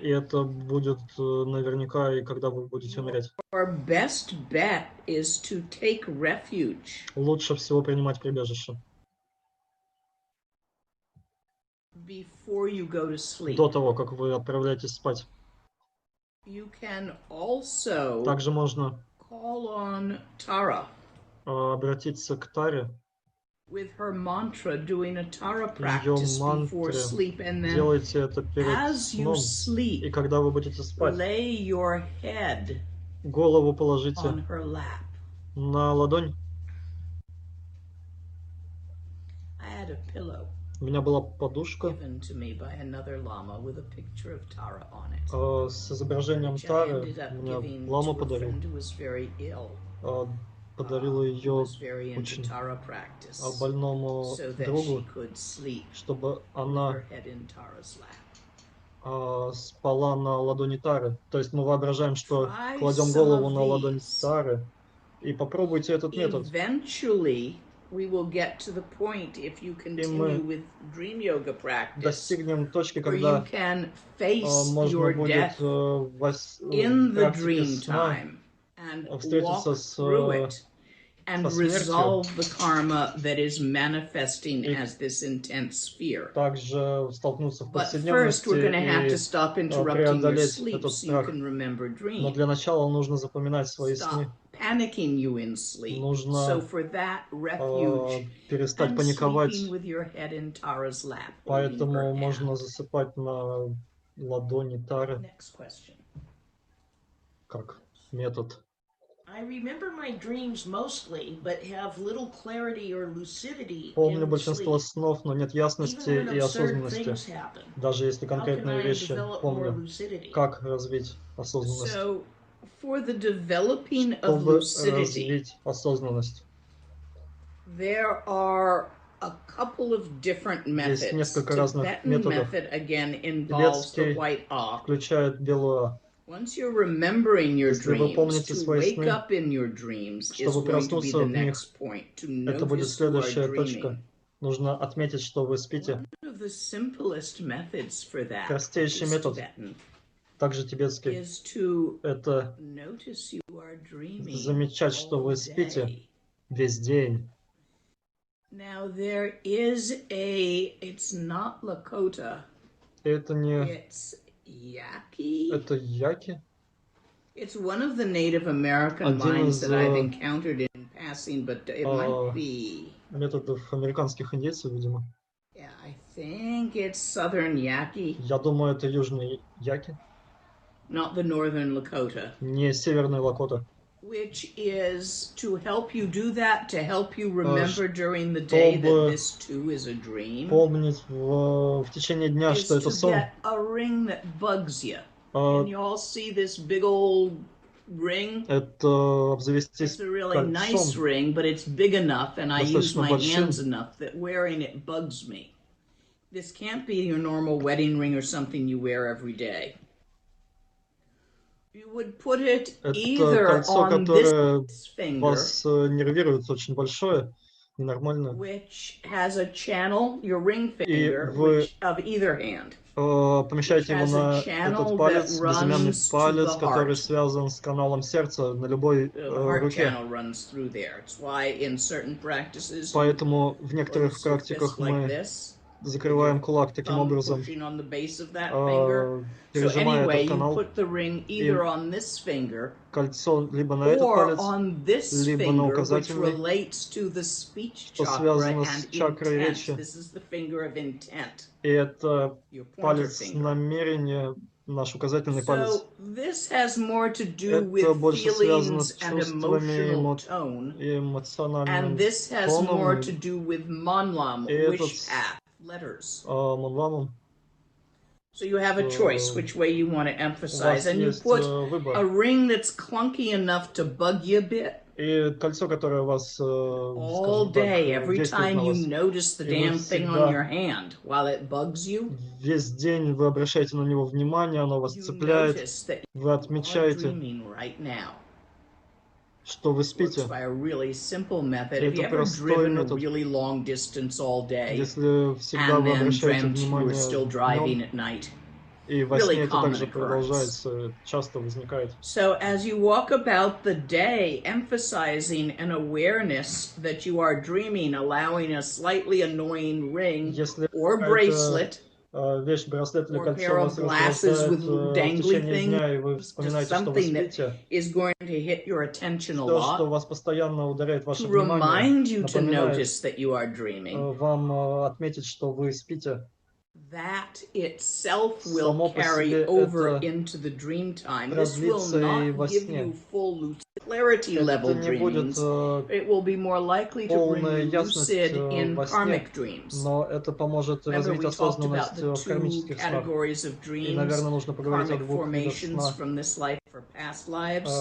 И это будет наверняка и когда вы будете умереть. Your best bet is to take refuge. Лучше всего принимать прибежище. Before you go to sleep. До того, как вы отправляетесь спать. You can also также можно call on Tara. Обратиться к Таре. With her mantra, doing a Tara practice before sleep, and then делайте это перед as you сном. sleep, и когда вы будете спать, lay your head голову положите on her lap. На ладонь. I had a pillow. У меня была подушка given to me by another Lama with a picture of Tara on it. С изображением Тары. Мне Лама подарил. Подарила ее очень больному другу, чтобы она спала на ладони Тары. То есть мы воображаем, что кладем голову на ладонь Тары. И попробуйте этот метод. We will get to the point if you continue with dream yoga practice, достигнем точки, когда you can face можно your будет death in the dream time and встретиться walk through it and resolve the karma that is manifesting as this intense fear. Также столкнуться в But first, we're going to have to stop interrupting your sleep so you can remember dreams. Но для начала нужно запоминать свои сны. Panicking you in sleep. Нужно so for that refuge перестать паниковать. With your head in Tara's lap, поэтому можно засыпать на ладони Тары. Next question. Как метод. I remember my dreams mostly, but have little clarity or lucidity. Помню большинство снов, но нет ясности и осознанности. Даже если конкретные вещи помню. Как развить осознанность? So, for the developing of Чтобы lucidity, развить осознанность, there are a couple of different methods. Есть несколько разных методов. Method, again, involves the white A. Включает белую А. Once you're remembering your dreams, to свои wake сны, up in your dreams is чтобы going to be проснуться the в них, next point. To это будет notice you are следующая dreaming. точка. Нужно отметить, что вы спите. One of the simplest methods for that, Простейший метод, также тибетский, это замечать, что вы спите весь день. Now there is it's not Lakota. Это не... It's Yaqui. Это яки? It's one of the Native American lines that I've encountered in passing, but it might be... методов американских индейцев, видимо. Yeah, I think it's Southern Yaqui. Я думаю, это южный яки. Not the Northern Lakota. Не северный Лакота. Which is to help you do that, to help you remember during the day that this too is a dream. Помнить в течение дня, что это сон. Get a ring that bugs you. Can you all see this big old ring? Это обзавестись It's a really nice ring, but it's big enough, and I use my hands enough that wearing it bugs me. This can't be your normal wedding ring or something you wear every day. You would put it either кольцо, on которое this finger, вас нервирует, очень большое, ненормальное. Which has a channel, your ring И finger, вы which, of either hand. Помещаете его на этот палец, безымянный палец, который связан с каналом сердца на любой руке. Поэтому в некоторых практиках мы закрываем кулак таким образом, пережимая этот канал, и кольцо либо на этот палец, либо на указательный, что связано с чакрой речи. И это палец намерения, наш указательный палец. Это больше связано с чувствами, эмоциональным тоном. И этот с монламом. So you have a choice which way you want to emphasize, and you put a ring that's clunky enough to bug you a bit. И кольцо, которое вас all day, every time you notice the damn thing on your hand, while it bugs you. Весь день вы обращаете на него внимание, оно вас цепляет, вы отмечаете, что вы спите. Это простой метод. Если всегда вы обращаете внимание днем, и во сне это также продолжается, часто возникает. So as you walk about the day, emphasizing an awareness that you are dreaming, allowing a slightly annoying ring or bracelet, вещь, браслет или кольцо вас раздражает в течение дня, и вы вспоминаете, что вы спите. Все, что вас постоянно ударяет ваше внимание, напоминает вам отметить, что вы спите. That itself will carry over into the dream time. This will not give you full clarity level dreams. It will be more likely to bring you lucid in karmic dreams. Но это поможет развить осознанность в кармических снах. И, наверное, нужно поговорить о двух видах сна.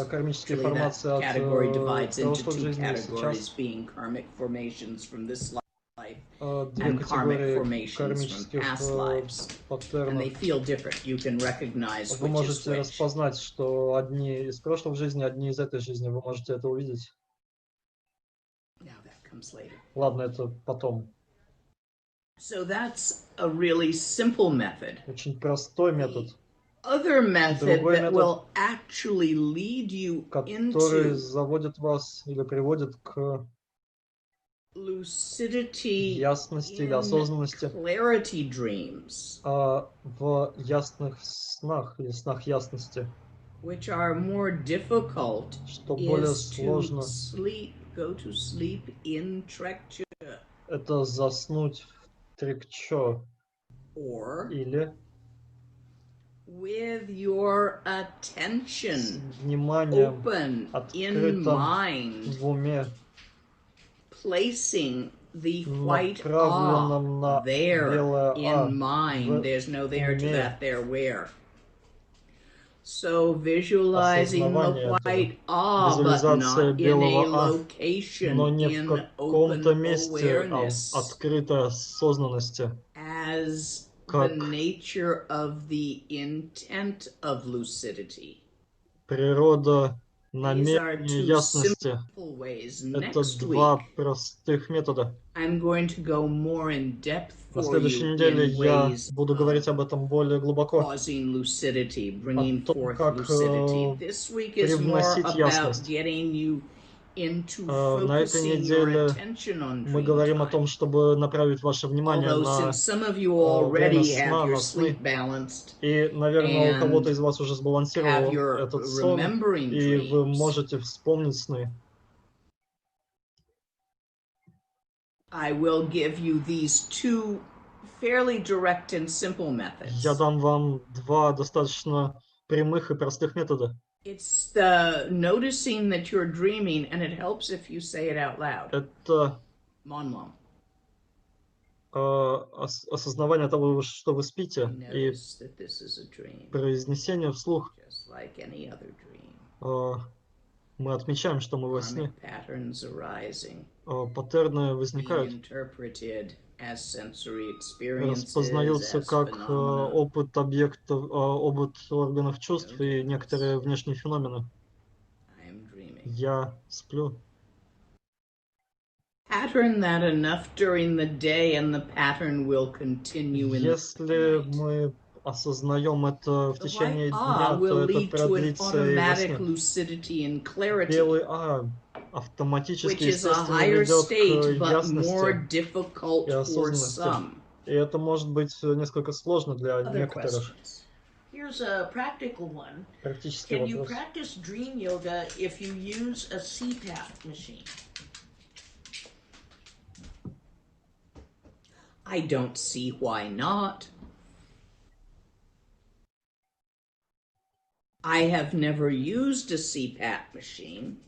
Кармические формации от прошлой жизни и сейчас. Две категории кармических паттернов. Вы можете распознать, что одни из прошлых жизней, одни из этой жизни. Вы можете это увидеть. Ладно, это потом. Очень простой метод. Другой метод, который заводит вас или приводит к ясности или осознанности в ясных снах или снах ясности, что более сложно, это заснуть в трекчо или with your attention с вниманием open открытым в уме, placing the white A there in mind. There's no there to that there where. So visualizing the white A, but not in a location, in open awareness, открытой осознанности, as the nature of the intent of lucidity. Природа намерения ясности. Это два простых метода. На следующей неделе я буду говорить об этом более глубоко. О том, как привносить ясность. На этой неделе мы говорим о том, чтобы направить ваше внимание на время сна, на сны. И, наверное, у кого-то из вас уже сбалансировал этот сон, и вы можете вспомнить сны. Я дам вам два достаточно прямых и простых метода. It's the noticing that you're dreaming, and it helps if you say it out loud. Это осознавание того, что вы спите, и произнесение вслух. Мы отмечаем, что мы во сне. Паттерны возникают. распознаются как опыт объектов, опыт органов чувств и некоторые внешние феномены. Я сплю. Если мы осознаем это в течение дня, то это продлится и во сне. Белый А автоматически, естественно, ведет к ясности и осознанности. И это может быть несколько сложно для некоторых. Here's a practical one. Практический Can you вопрос. practice dream yoga if you use a CPAP machine? I don't see why not. I have never used a CPAP machine.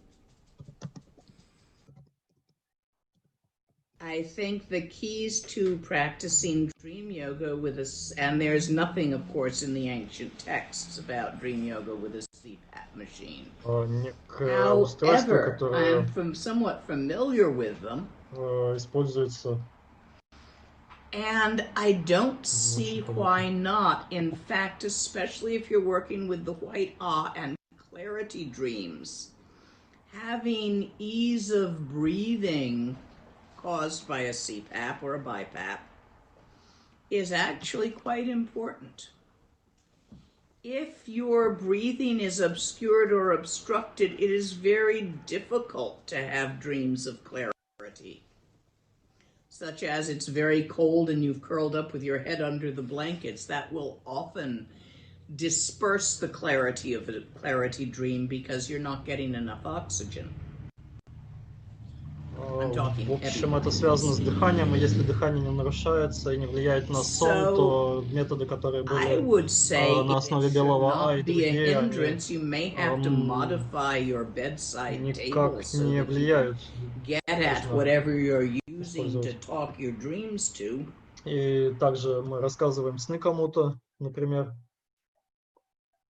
I think the keys to practicing dream yoga with and there's nothing, of course, in the ancient texts about dream yoga with a CPAP machine. However, I'm somewhat familiar with them. Используется. And I don't see why not. In fact, especially if you're working with the white Ah and clarity dreams, having ease of breathing caused by a CPAP or a BiPAP is actually quite important. If your breathing is obscured or obstructed, it is very difficult to have dreams of clarity, such as it's very cold and you've curled up with your head under the blankets. That will often disperse the clarity of a clarity dream because you're not getting enough oxygen. В общем, это связано с дыханием, и если дыхание не нарушается и не влияет на сон, то методы, которые были на основе белого А и другие, они никак не влияют. И также мы рассказываем сны кому-то, например.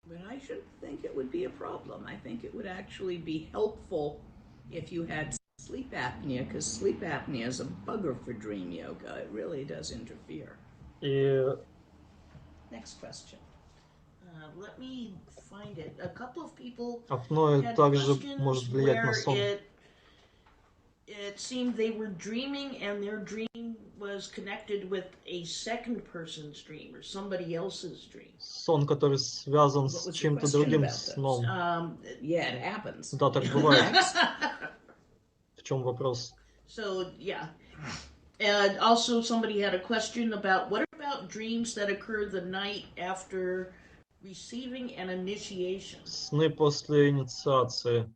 But I should think it would be a problem. I think it would actually be helpful if you had sleep apnea, because sleep apnea is a bugger for dream yoga. It really does interfere. Next question. Let me find it. A couple of people had questions where it seemed they were dreaming and their dream was connected with a second person's dream or somebody else's dream. Сон, который связан с чем-то другим сном. Yeah, it happens. Да, так бывает. В чем вопрос? So, yeah. And also somebody had a question about what about dreams that occur the night after receiving an initiation? Сны после инициации.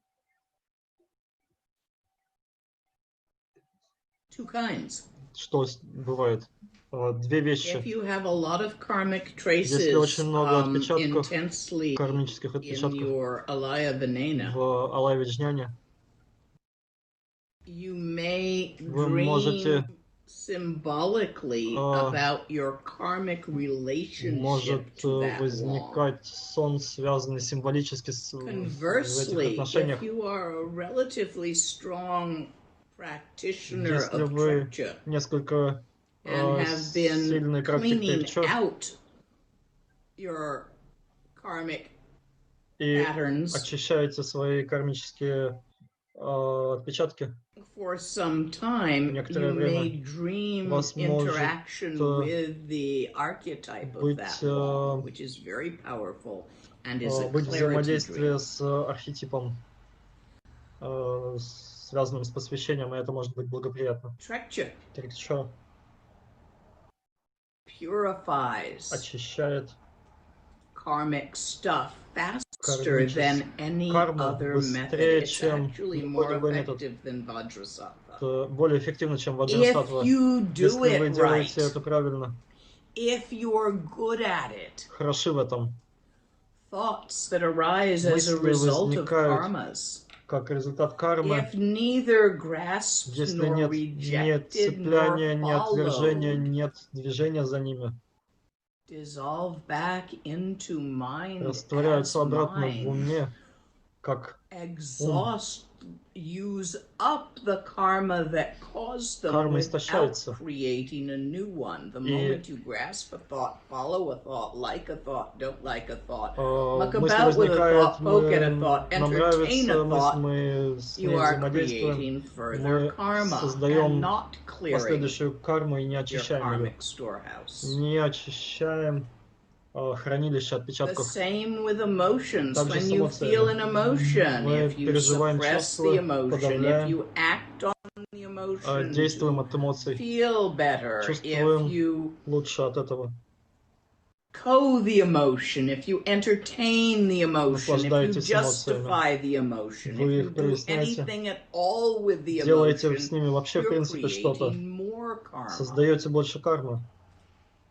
Two kinds. Что бывает? Две вещи. If you have a lot of karmic traces, если очень много отпечатков, кармических отпечатков в алая виджняне, вы можете может возникать сон, связанный символически в этих отношениях. Если вы несколько сильный практик перчо и очищаете свои кармические отпечатки, некоторое время вас может быть взаимодействие с архетипом, связанным с посвящением, и это может быть благоприятно. Трикчо очищает karmic stuff faster than any other method. It's actually more effective than Vajrasattva. Более эффективно, чем Ваджрасаттва. Если вы делаете это правильно. If you're good at it. Хороши в этом. Thoughts that arise as a result of karmas. Как результат кармы. If neither grasped nor rejected цепляния, nor ни отвержения, нет движения за ними. Dissolve back into mind растворяются обратно в уме, как use up the karma that caused them карма without истощается. creating a new one. The И moment you grasp a thought, follow a thought, like a thought, don't like a thought, muck мысль about with a возникает, thought, poke at a thought, нам entertain нравится a мысль, thought, мы с you ней are взаимодействуем, creating further мы karma and создаем not clearing последующую карму и не your очищаем ее. karmic storehouse. Не очищаем хранилище The отпечатков. same with emotions. Также When с you feel эмоциями. an emotion, Мы if you переживаем suppress чувства, the emotion, if подавляем, you act on the emotion действуем to от эмоций, feel better, if чувствуем you лучше от этого. the emotion, if you entertain the emotion, if you Наслаждаетесь justify эмоциями. the emotion, Вы if you их do проясняете, anything at all with the делаете emotion, с ними вообще в you're принципе что-то, creating more karma. создаете больше кармы.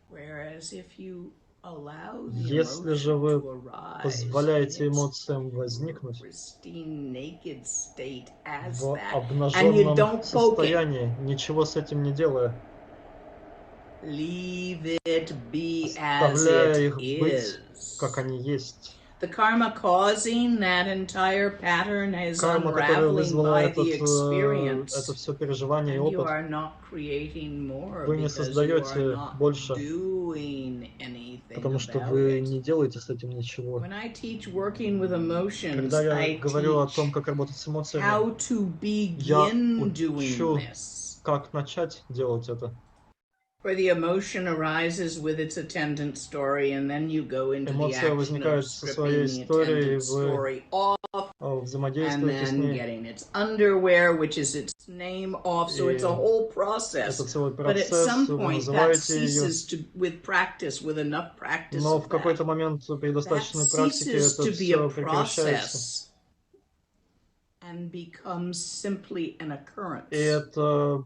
Whereas if you allow the Если же emotion вы to arise позволяете in its эмоциям возникнуть pristine, naked state as в that, and you обнаженном don't poke it, состоянии, ничего с этим не делая, leave it be as оставляя it их быть, как is. они есть. The karma causing that entire pattern is Карма, которая unraveling вызвала by the это experience, все переживание и and you опыт, are not creating more вы не because you are создаете not больше, doing anything потому что about вы it. не делаете с этим ничего. When I teach working with emotions, Когда я I говорю о том, teach как работать с эмоциями, how to я begin doing учу, this. как начать делать это. Where the emotion arises with its attendant story, and then you go into the Эмоция action of возникает со своей stripping the историей, attendant story off, and взаимодействуете с then ней. getting its underwear, which is its name, off. So it's a whole process. Это целый But at процесс, some вы point, that называете ее. ceases to, with practice, with enough practice Но of в какой-то that, момент при that достаточной практике ceases это to be a все прекращается. process and becomes simply an occurrence. И это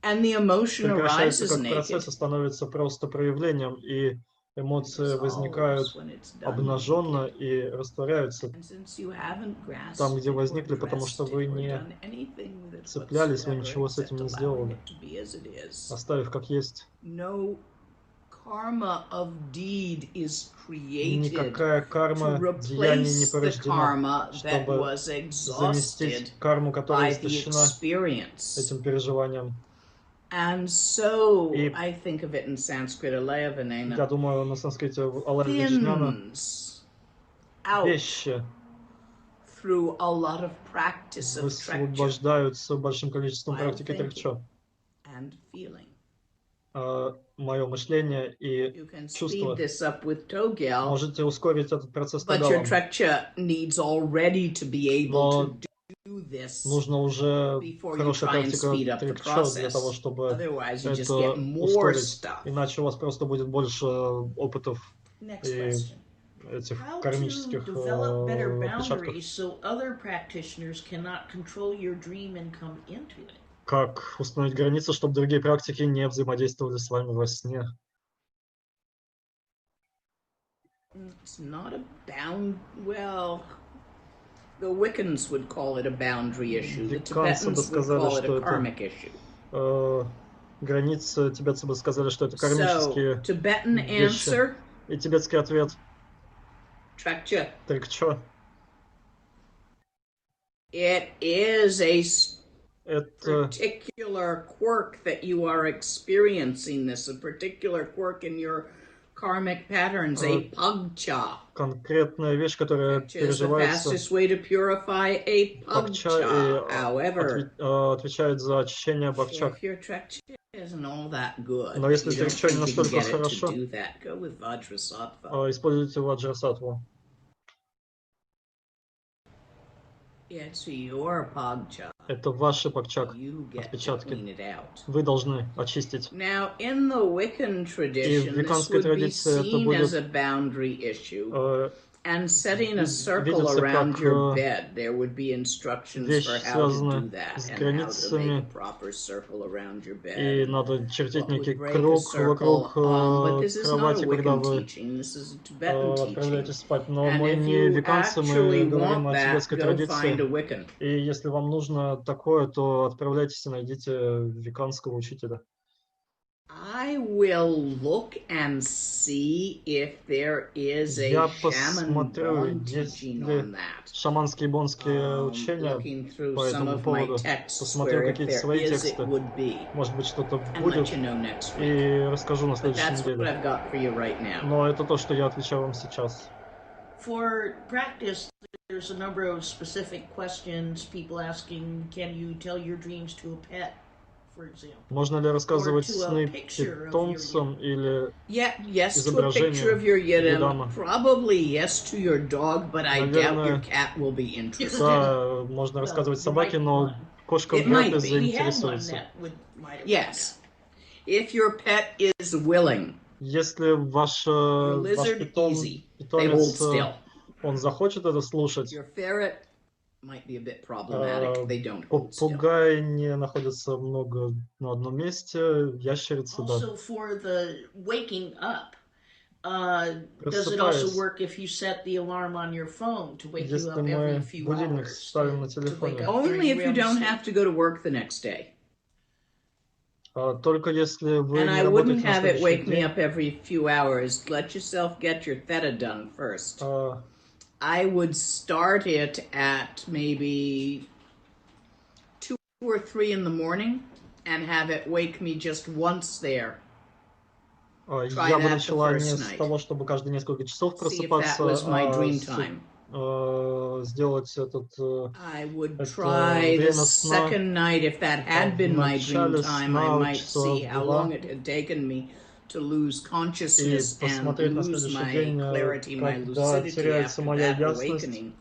And the emotion прекращается arises как naked. процесс, а становится просто проявлением, и эмоции возникают When it's done обнаженно naked. и растворяются And since you haven't grasped там, где it or возникли, потому pressed что it вы or не done anything with it цеплялись, вы whatsoever, ничего с этим except не allowing сделали, it to be as it is, оставив как есть. no karma of deed is created Никакая to карма деяний не replace the порождена, karma that чтобы was заместить exhausted карму, которая by the истощена experience. этим переживанием. And so И I think of it in Sanskrit, я Alayavanena думаю, на санскрите алая-виджняна thins out вещи through a lot of practice of trikcha высвобождаются большим количеством while практики thinking трикчо. and feeling. Мое мышление и You can чувства. speed this up with Togel, Можете ускорить этот процесс but your Тогалом, trikcha needs already to be able to do this нужно уже before you хорошая try and практика speed up the трикчо для того, process. чтобы Otherwise, you just это get more ускорить. stuff. Иначе у вас просто будет больше опытов Next и question. этих How to кармических develop better отпечатков. boundaries so other practitioners cannot control your dream and come into it? Как установить границы, чтобы другие практики не взаимодействовали с вами во сне? It's not a well, the Wiccans would call it a boundary issue. The Виканцы бы Tibetans would сказали, call it что a это karmic issue. границы, тибетцы бы сказали, что это So, кармические Tibetan вещи. answer, И тибетский ответ Trekcha. трикчо. It is a Это particular quirk that you are experiencing this, a particular quirk in your karmic patterns, a pagcha. конкретная вещь, которая Which is the переживается. fastest way to purify a pagcha. However, отвечает за очищение бхакча. if your trekcha isn't all that good, Но если you don't трикчо не think you can настолько get it to хорошо, do that, go with Vajrasattva. используйте ваджрасаттву. It's your pagcha. Это ваши бхакчак, You get to отпечатки. clean it out. Вы должны очистить. Now, in the Wiccan tradition, this виканской would be традиции это seen as будет, a boundary issue. And setting a circle видится around как your bed, there would be instructions вещь, for how to do связанная that с and how to make a границами, proper circle around your bed. и надо чертить What would некий break a круг circle? вокруг But this is not a кровати, когда Wiccan вы teaching. This is a Tibetan teaching. отправляетесь спать. Но And мы if не you виканцы, actually мы говорим want о that, тибетской go find a традиции. Wiccan. И если вам нужно такое, то отправляйтесь и найдите виканского учителя. I will look and see if there is a Я shaman посмотрю, bond есть teaching ли on that. шаманские бонские учения Looking through по some этому of my поводу. texts Посмотрю where if какие-то there свои is, it тексты. would be, Может быть, что-то and будет. let you know next week. И расскажу на But следующей that's what неделе. I've got for you right now. Но это то, что я отвечаю вам сейчас. For practice, there's a number of specific questions, people asking, can you tell your dreams to a pet, for example? Можно ли рассказывать сны питомцам или yes, to a picture of your yidam. Probably yes to your dog, but I doubt your cat will be interested. Да, можно рассказывать собаке, но кошка вряд ли заинтересуется. Yes, if your pet is willing. Если ваш питомец, он захочет это слушать, попугай не находится много на одном месте, ящерица, да. Просыпаясь, если мы будильник ставим на телефоне, only if you don't have to go to work the next day. Только если вы не работаете на следующий день. Every few hours. Let yourself get your theta done first. I would start it at maybe 2 or 3 in the morning and have it wake me just once there. Я бы начала не с того, чтобы каждые несколько часов просыпаться, сделать этот I would try the second night if that had been my dream time. I might see how long it had taken me to lose consciousness and lose my clarity, my lucidity after that awakening.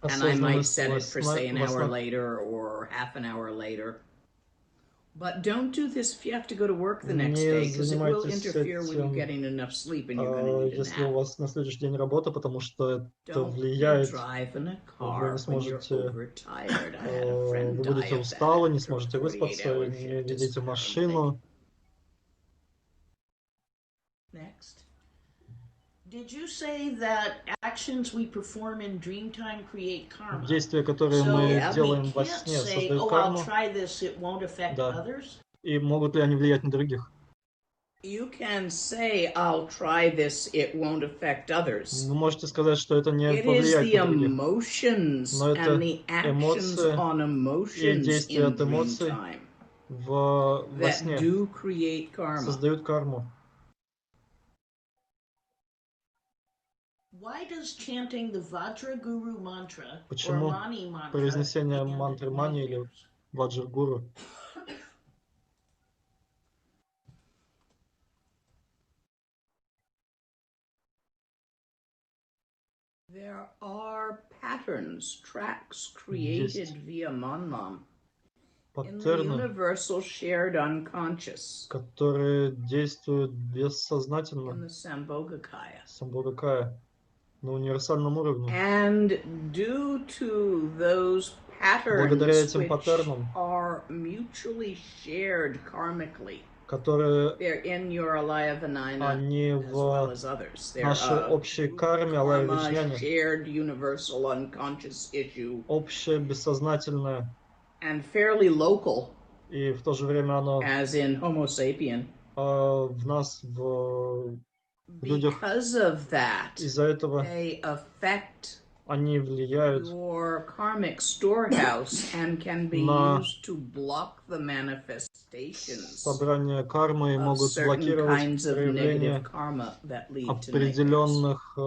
And I might set it for, say, an hour later or half an hour later. But don't do this if you have to go to work the next day, because it will interfere with you getting enough sleep and you're going to need a nap. Если у вас на следующий день работа, потому что это влияет, вы не сможете, вы будете усталы, не сможете выспаться, не ведите машину. Next. Did you say that actions we perform in dream time create karma? Действия, которые мы делаем во сне, создают карму. Да. И могут ли они влиять на других? You can say, I'll try this, it won't affect others. Вы можете сказать, что это не повлияет на других. Но это эмоции и действия от эмоций во сне создают карму. Почему произнесение мантры мани или ваджрагуру There are patterns, tracks created via manam in the universal shared unconscious, которые действуют бессознательно in the Sambhogakaya. На универсальном уровне. And due to those patterns which are mutually shared karmically, они в нашей общей карме, алая вичняне, общее бессознательное, и в то же время оно в нас, в людях. Из-за этого они влияют на собрание кармы и могут блокировать проявление определенных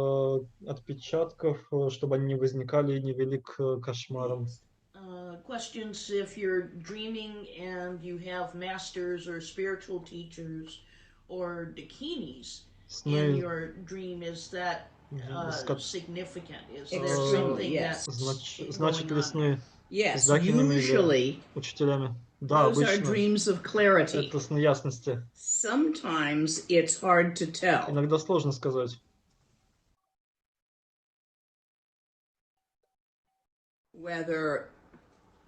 отпечатков, чтобы они не возникали и не вели к кошмарам. Questions if you're dreaming and you have masters or spiritual teachers or dakinis in your dream, is that significant? Is there something that's значит ли сны с дакинями или учителями? Да, обычно. Это сны ясности. Иногда сложно сказать. Whether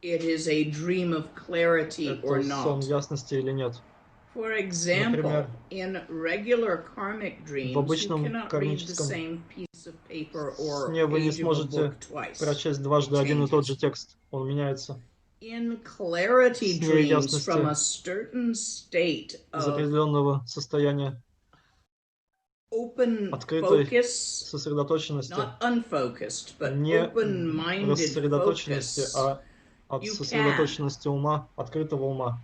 it is a dream of clarity or not. Это сон ясности или нет. For example, in regular karmic dreams, you cannot read the same piece of paper or сне вы не page of a сможете book twice. прочесть дважды один и тот же текст. Он меняется. In clarity с dreams неясности from a certain state из of определенного состояния open открытой focus, сосредоточенности, not unfocused, but не open-minded рассредоточенности, focus, а от you can. сосредоточенности ума, открытого ума.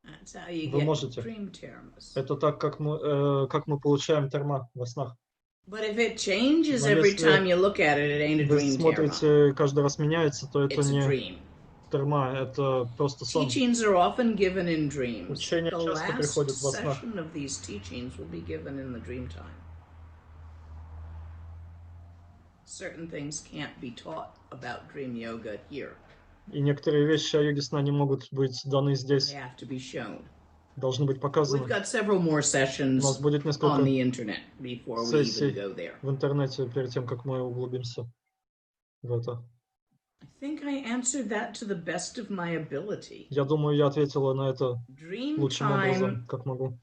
That's how you Вы get можете. dream terms. Это так, как мы получаем терма во снах. But if it changes Но every если time you look at it, it ain't a вы dream terma. смотрите, каждый раз меняется, то это It's a не dream. терма, это просто сон. Teachings are often given in dreams. Учения The часто last приходят во снах. session of these teachings will be given in the dream time. Certain things can't be taught about dream yoga here. И некоторые вещи о йоге сна не могут быть даны здесь. They have to be shown. Должны быть показаны. We've got several more У sessions нас будет on несколько the internet before we even go there. в интернете перед тем, как мы углубимся в это. I think I answered that to the best of my ability. Я думаю, я ответила на это Dream лучшим time, образом, как могу.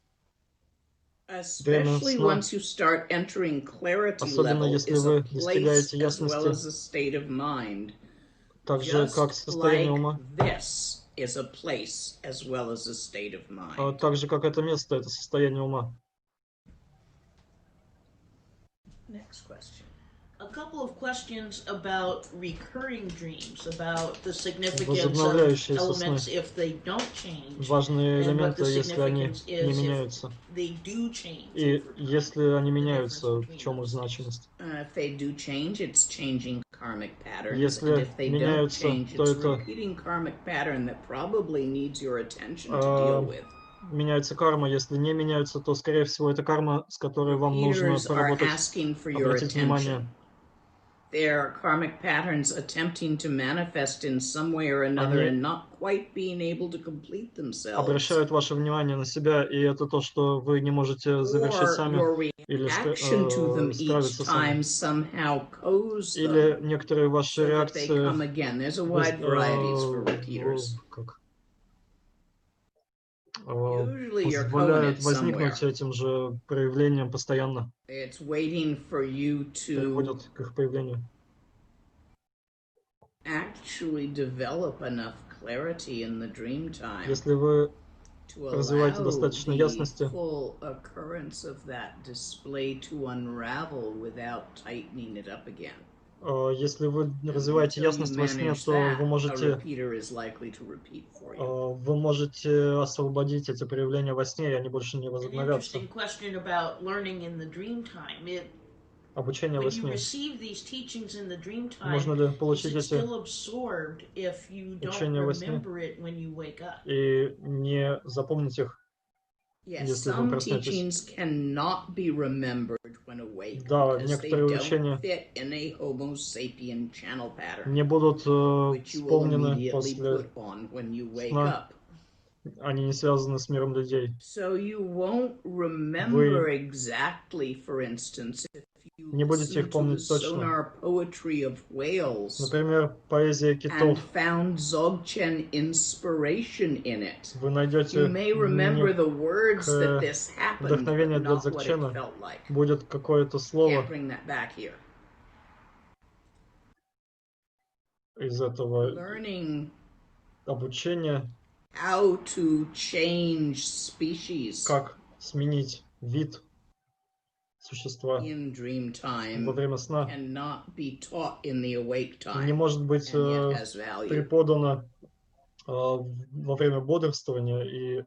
especially once you start entering clarity особенно level, если is вы a place достигаете as well ясности, as a state of mind. так же, как Just состояние like ума, this is a place as well as a state of mind. так же, как это место, это состояние ума. Next question. A couple of questions about recurring dreams, about the significance of Возобновляющиеся elements сны. if they don't change, Важные and what элементы, the если они significance не is if меняются. they do change И over time. если они The меняются, difference в between чем их those значимость? If they do change, it's changing karmic patterns. Если And if they don't меняются, change, то it's a это repeating karmic pattern that probably needs your attention to deal with. меняется карма. Если не меняются, то, скорее всего, это карма, с которой вам нужно Repeaters are поработать, asking for your обратить внимание. attention. Their karmic patterns attempting to manifest in some way or another Они and not quite being able to complete themselves. Обращают ваше внимание на себя, и это то, что вы не можете завершить Or сами your или reaction to them each справиться сами. time somehow codes Или them некоторые ваши so that they реакции come again. There's a wide varieties for repeaters. Usually you're позволяют coded somewhere. возникнуть этим же проявлениям постоянно. It's waiting for you to Приводят к их появлению. actually develop enough clarity in the dream time Если вы to развиваете allow достаточно the ясности, full occurrence of that display to unravel without tightening it up again. Если вы развиваете ясность во сне, то вы можете освободить эти проявления во сне, и они больше не возобновятся. Обучение во сне. Можно ли получить эти учения во сне и не запомнить их, если вы проснетесь? Да, некоторые учения не будут вспомнены после сна. Они не связаны с миром людей. Вы не будете их помнить точно. Например, поэзия китов. Вы найдете вдохновение для дзогчена. Будет какое-то слово из этого обучения. Как сменить вид существа во время сна не может быть преподано во время бодрствования, и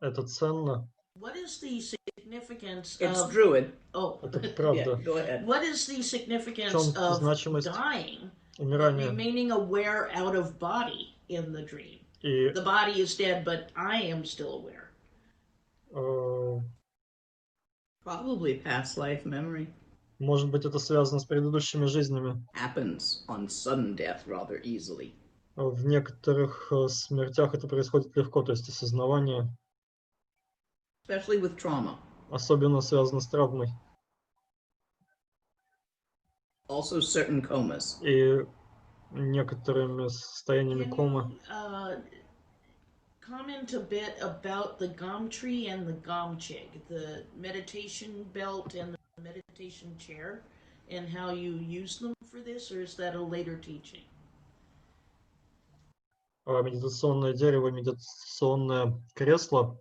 это ценно. Это правда. В чем значимость умирания? И the body is dead, but I am still aware. Probably past life memory. Может быть, это связано с предыдущими жизнями. Happens on sudden death rather easily. В некоторых смертях это происходит легко, то есть осознавание. Especially with trauma. Особенно связано с травмой. Also certain comas. И некоторыми состояниями комы. Comment a bit about the gom tree and the gom chig, the meditation belt and the meditation chair, and how you use them for this, or is that a later teaching? медитационное дерево, медитационное кресло.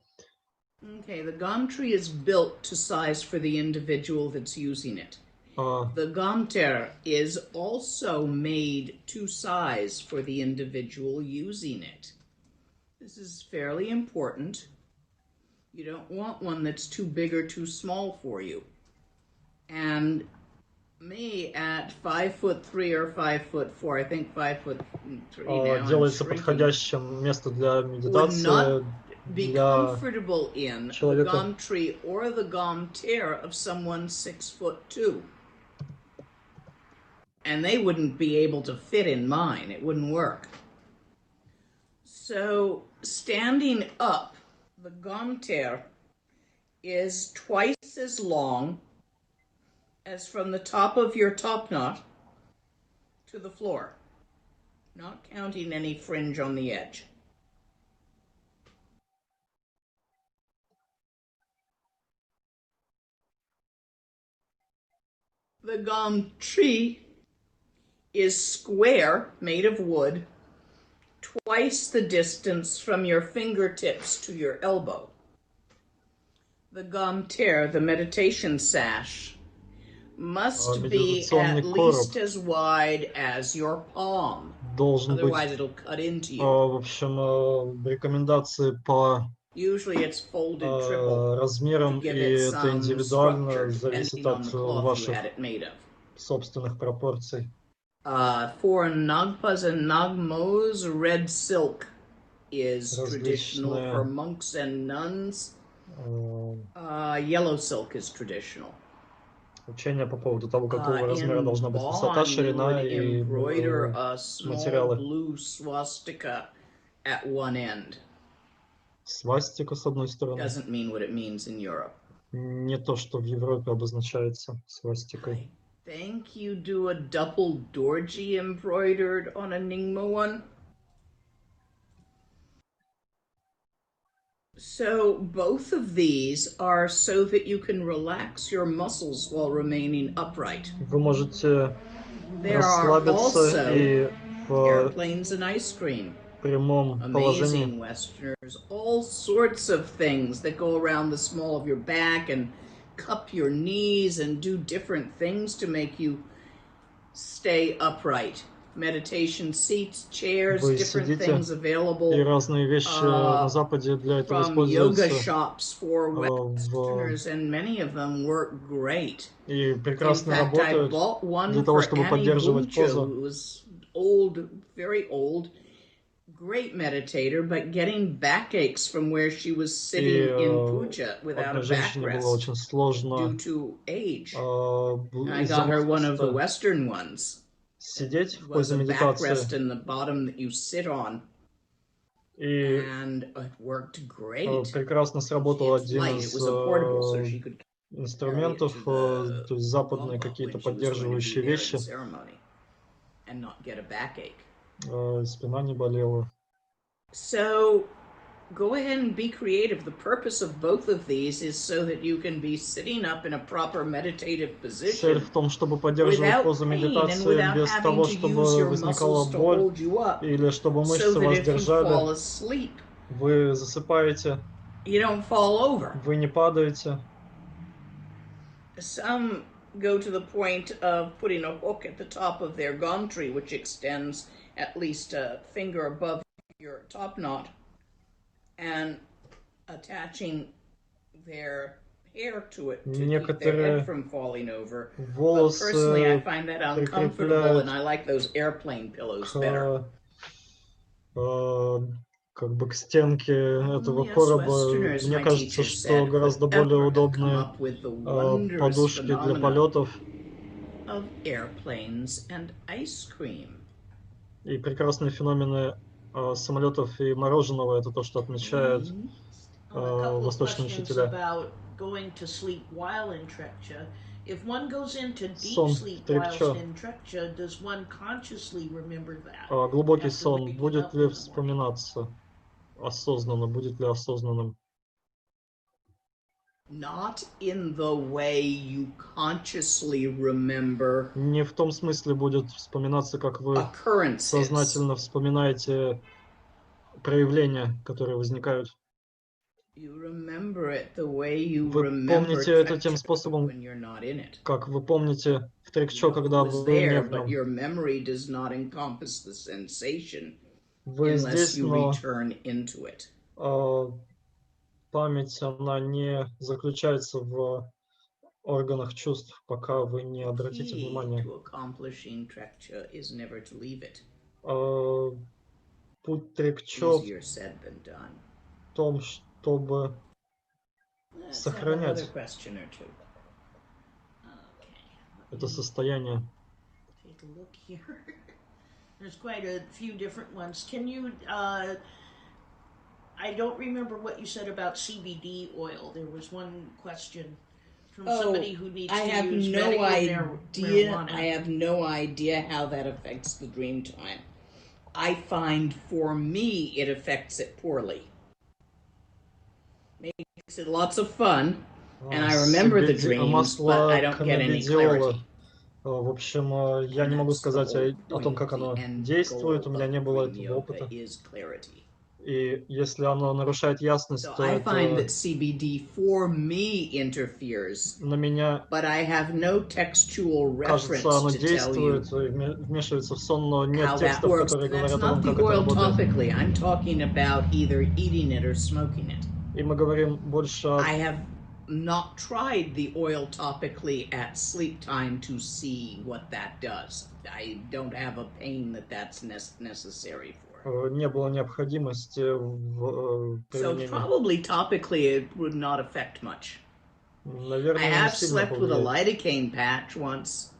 Okay, the gum tree is built to size for the individual that's using it. The gomter is also made to size for the individual using it. This is fairly important. You don't want one that's too big or too small for you. And me at 5'3" or 5'4", I think 5'3" now, делается подходящим место для медитации be для comfortable in the человека. gum tree or the gomter of someone 6'2". And they wouldn't be able to fit in mine. It wouldn't work. So standing up, the gomter is twice as long as from the top of your top knot to the floor, not counting any fringe on the edge. The gum tree is square, made of wood, twice the distance from your fingertips to your elbow. The gomter, the meditation sash, must be at least as wide as your palm. Otherwise it'll cut into you. В общем, рекомендации по размерам, и это индивидуально зависит от ваших собственных пропорций. For Nagpas and Nagmos, red silk is traditional. For monks and nuns, yellow silk is traditional. Учения по поводу того, какого размера должна быть высота, ширина и материалы. Свастика с одной стороны. Не то, что в Европе обозначается свастикой. Think you do a double dorji embroidered on a Nyingma one? So both of these are so that you can relax your muscles while remaining upright. Вы можете There are расслабиться и в airplanes and ice cream. прямом положении. Amazing Westerners, all sorts of things that go around the small of your back and cup your knees and do different things to make you stay upright. Meditation seats, chairs, different things available. И разные вещи на Западе для этого используются. Yoga shops for Westerners, and many of them work great. И прекрасно работают для того, чтобы поддерживать позу. It was old, very old. Great meditator, but getting backaches from where she was sitting in puja without a backrest due to age. I got her one of the Western ones. Сидеть в позе медитации. In the bottom that you sit on. And it worked great. Прекрасно сработал один из инструментов, то есть западные какие-то поддерживающие вещи. And not get a backache. Спина не болела. So go ahead and be creative. The purpose of both of these is so that you can be sitting up in a proper meditative position. Цель в том, чтобы поддерживать позу медитации без того, чтобы возникала боль или чтобы мышцы вас держали. Вы засыпаете. You don't fall over. Вы не падаете. Some go to the point of putting a hook at the top of their gom tree, which extends at least a finger above your top knot, and attaching their hair to it to keep their head from falling over. But personally, I find that uncomfortable, and I like those airplane pillows better. Как бы к стенке этого короба. Мне кажется, что гораздо более удобные подушки для полетов. И прекрасные феномены самолетов и мороженого — это то, что отмечают восточные учителя. Сон в трепчо. Глубокий сон будет ли вспоминаться? Осознанно, будет ли осознанным? Not in the way you consciously remember. Не в том смысле будет вспоминаться, как вы сознательно вспоминаете проявления, которые возникают. Вы помните это тем способом, как вы помните в трекчо, когда вы не в нем. Вы здесь, но память, она не заключается в органах чувств, пока вы не обратите внимание. Путь трекчо в том, чтобы сохранять это состояние. There's quite a few different ones. Can you, I don't remember what you said about CBD oil. There was one question from somebody who needs to use medical marijuana. I have no idea how that affects the dream time. I find for me it affects it poorly. Makes it lots of fun, and I remember the dreams, but I don't get any clarity. В общем, я не могу сказать о том, как оно действует, у меня не было этого опыта. И если оно нарушает ясность, то это на меня, кажется, оно действует и вмешивается в сон, но нет текстов, которые говорят о том, как это работает. И мы говорим больше о... Not tried the oil topically at sleep time to see what that does. I don't have a pain that's necessary for. Не было необходимости в применении. So probably topically it would not affect much. Наверное, I have slept with a lidocaine patch once.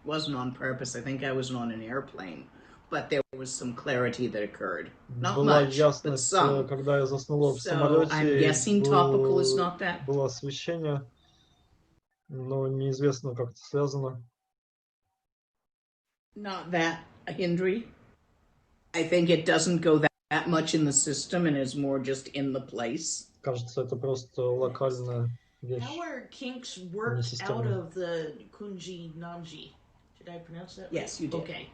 Wasn't on purpose. I think I was on an airplane. But there was some clarity that occurred. Not much, but some. Когда я заснула в самолете, I'm guessing topical is not that. Было освещение, но неизвестно, как это связано. Not that hindering. I think it doesn't go that much in the system and is more just in the place. Кажется, это просто локальная вещь. How are kinks worked out of the kunji namji? Did I pronounce that right? Yes, you did. Okay.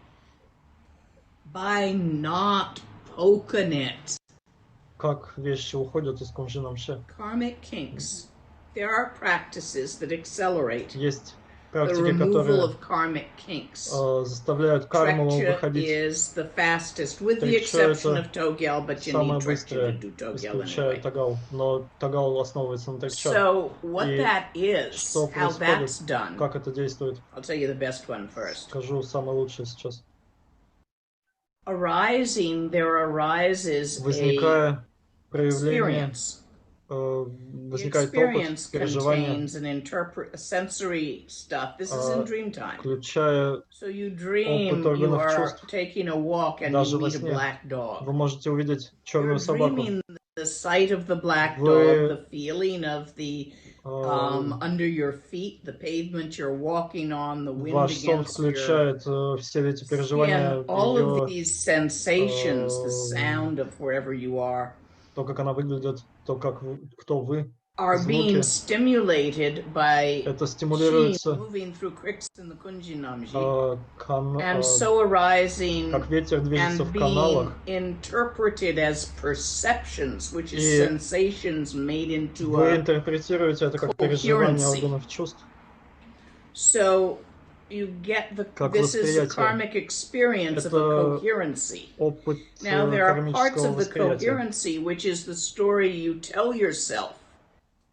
By not poking it. Как вещи уходят из кунжи намши? Karmic kinks. There are practices that accelerate Есть the практики, removal которые of karmic kinks. заставляют карму выходить. Is the fastest, with the exception of Togel, but you need Trekchö to do Togel anyway. Тагал, но Тагал основывается на Трекчо. So what that is, how that's done. Как это действует? I'll tell you the best one first. Скажу самое лучшее сейчас. Arising, there arises возникая проявление, experience. Возникает опыт, переживание, sensory stuff. This is in dream time. Включая so you dream, опыт органов you are чувств. taking a walk and Даже you во meet a сне black dog. вы можете увидеть черную You're собаку. dreaming the sight of the black dog, the feeling of the under your feet, the pavement you're walking on, the wind Ваш сон against включает все эти переживания, all of these sensations, the sound of wherever you are, то, как она выглядит, то, как кто вы, are being stimulated by это стимулируется moving through cricks in the kunji namji, and so arising как ветер движется and в каналах, being interpreted as perceptions, which is sensations made into вы интерпретируете это как переживание органов чувств. So you get this is a karmic experience of a coherency. Now there are parts of the coherency, which is the story you tell yourself.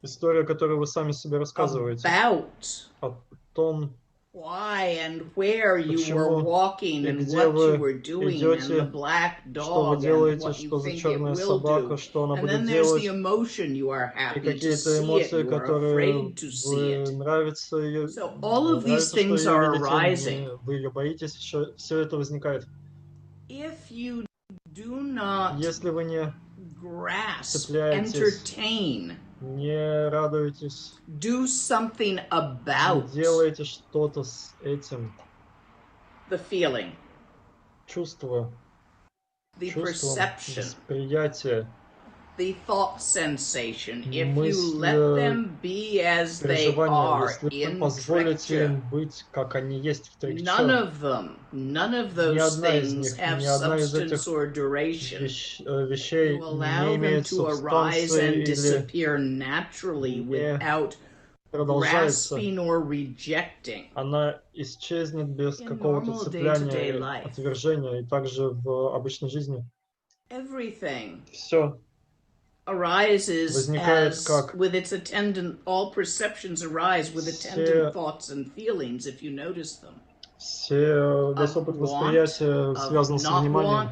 История, которую вы сами себе рассказываете. About о том, why and where you were walking and what you were doing and the black dog and what you think it will do. And then there's the emotion you are happy to see it, you are afraid to see it. So all of these things are arising. Вы ее боитесь, все это возникает. If you do not Если вы не grasp, entertain, не радуетесь, do something about, делайте что-то с этим, the feeling, чувство, the perception, восприятие, the thought sensation, if you let them be as they are in Trekture, none of those things have substance or duration. You allow them to arise and disappear naturally without grasping or rejecting. Она исчезнет без какого-то цепляния, отвержения, и также в обычной жизни. Everything Все arises as with its attendant, all perceptions arise with attendant thoughts and feelings, if you notice them. Весь опыт восприятия связан с вниманием.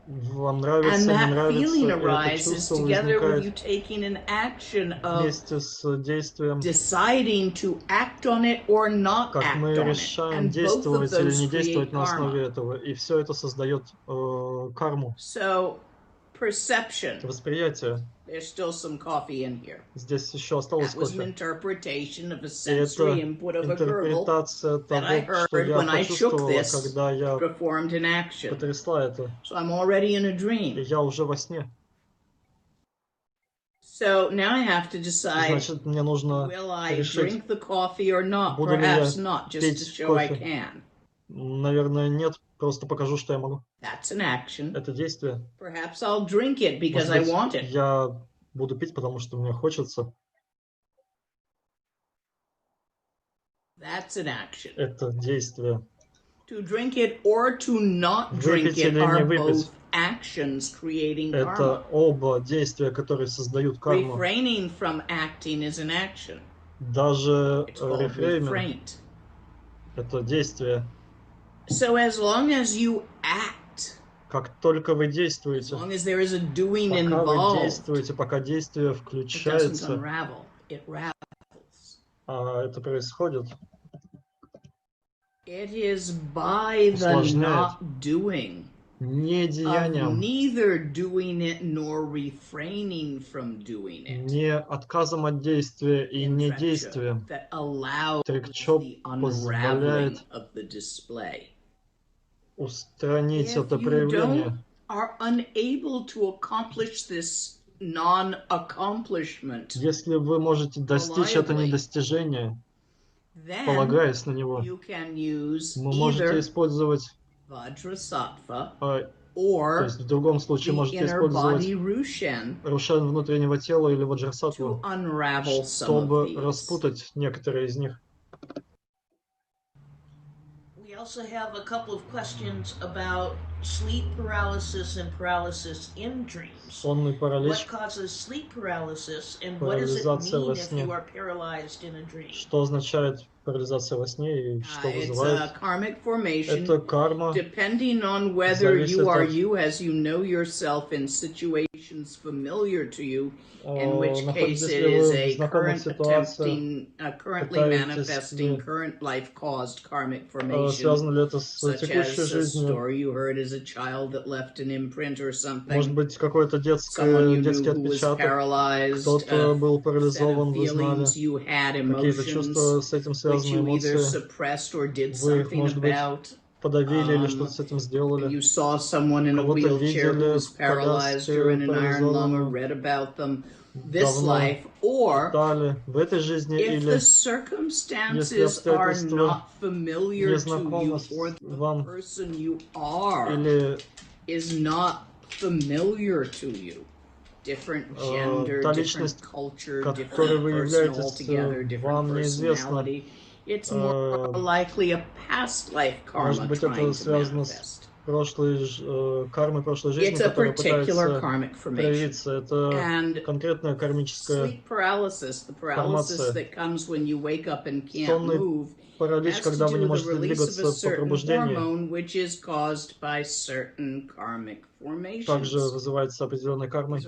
Вам нравится, не нравится, и это чувство возникает вместе с действием, как мы решаем действовать или не действовать на основе этого, и все это создает карму. Восприятие. Здесь еще осталось кофе. И это интерпретация того, что я почувствовала, когда я потрясла это. И я уже во сне. Значит, мне нужно решить, буду ли я пить кофе. Наверное, нет. Просто покажу, что я могу. Это действие. Может быть, я буду пить, потому что мне хочется. Это действие. Выпить или не выпить. Это оба действия, которые создают карму. Даже рефрейминг — это действие. Как только вы действуете, пока действие включается, а это происходит, усложняет, не деянием, не отказом от действия и не действием. Трекчо позволяет устранить это проявление. Если вы можете достичь это недостижение, полагаясь на него, вы можете использовать, то есть в другом случае можете использовать рушен внутреннего тела или ваджрасаттву, чтобы распутать некоторые из них. We also have a couple of questions about sleep paralysis and paralysis in dreams. Сонный паралич. What causes sleep paralysis and what does it mean if you are paralyzed in a dream? Что означает парализация во сне и что вызывает? Это карма. Depending on whether you are you as you know yourself in situations familiar to you, in which case it is a currently manifesting, current life-caused karmic formation, such as a story you heard as a child that left an imprint or something. Может быть, какой-то детский отпечаток, кто-то был парализован, вы знали, какие-то чувства с этим связаны, эмоции, вы их, может быть, подавили или что-то с этим сделали. Кого-то видели в коляске парализованного, давно читали в этой жизни, или если обстоятельства незнакомы вам, или та личность, которой вы являетесь, вам неизвестна. Может быть, это связано с кармой прошлой жизни, которая пытается проявиться. Это конкретная кармическая формация. Сонный паралич, когда вы не можете двигаться по пробуждению, также вызывается определенной кармой.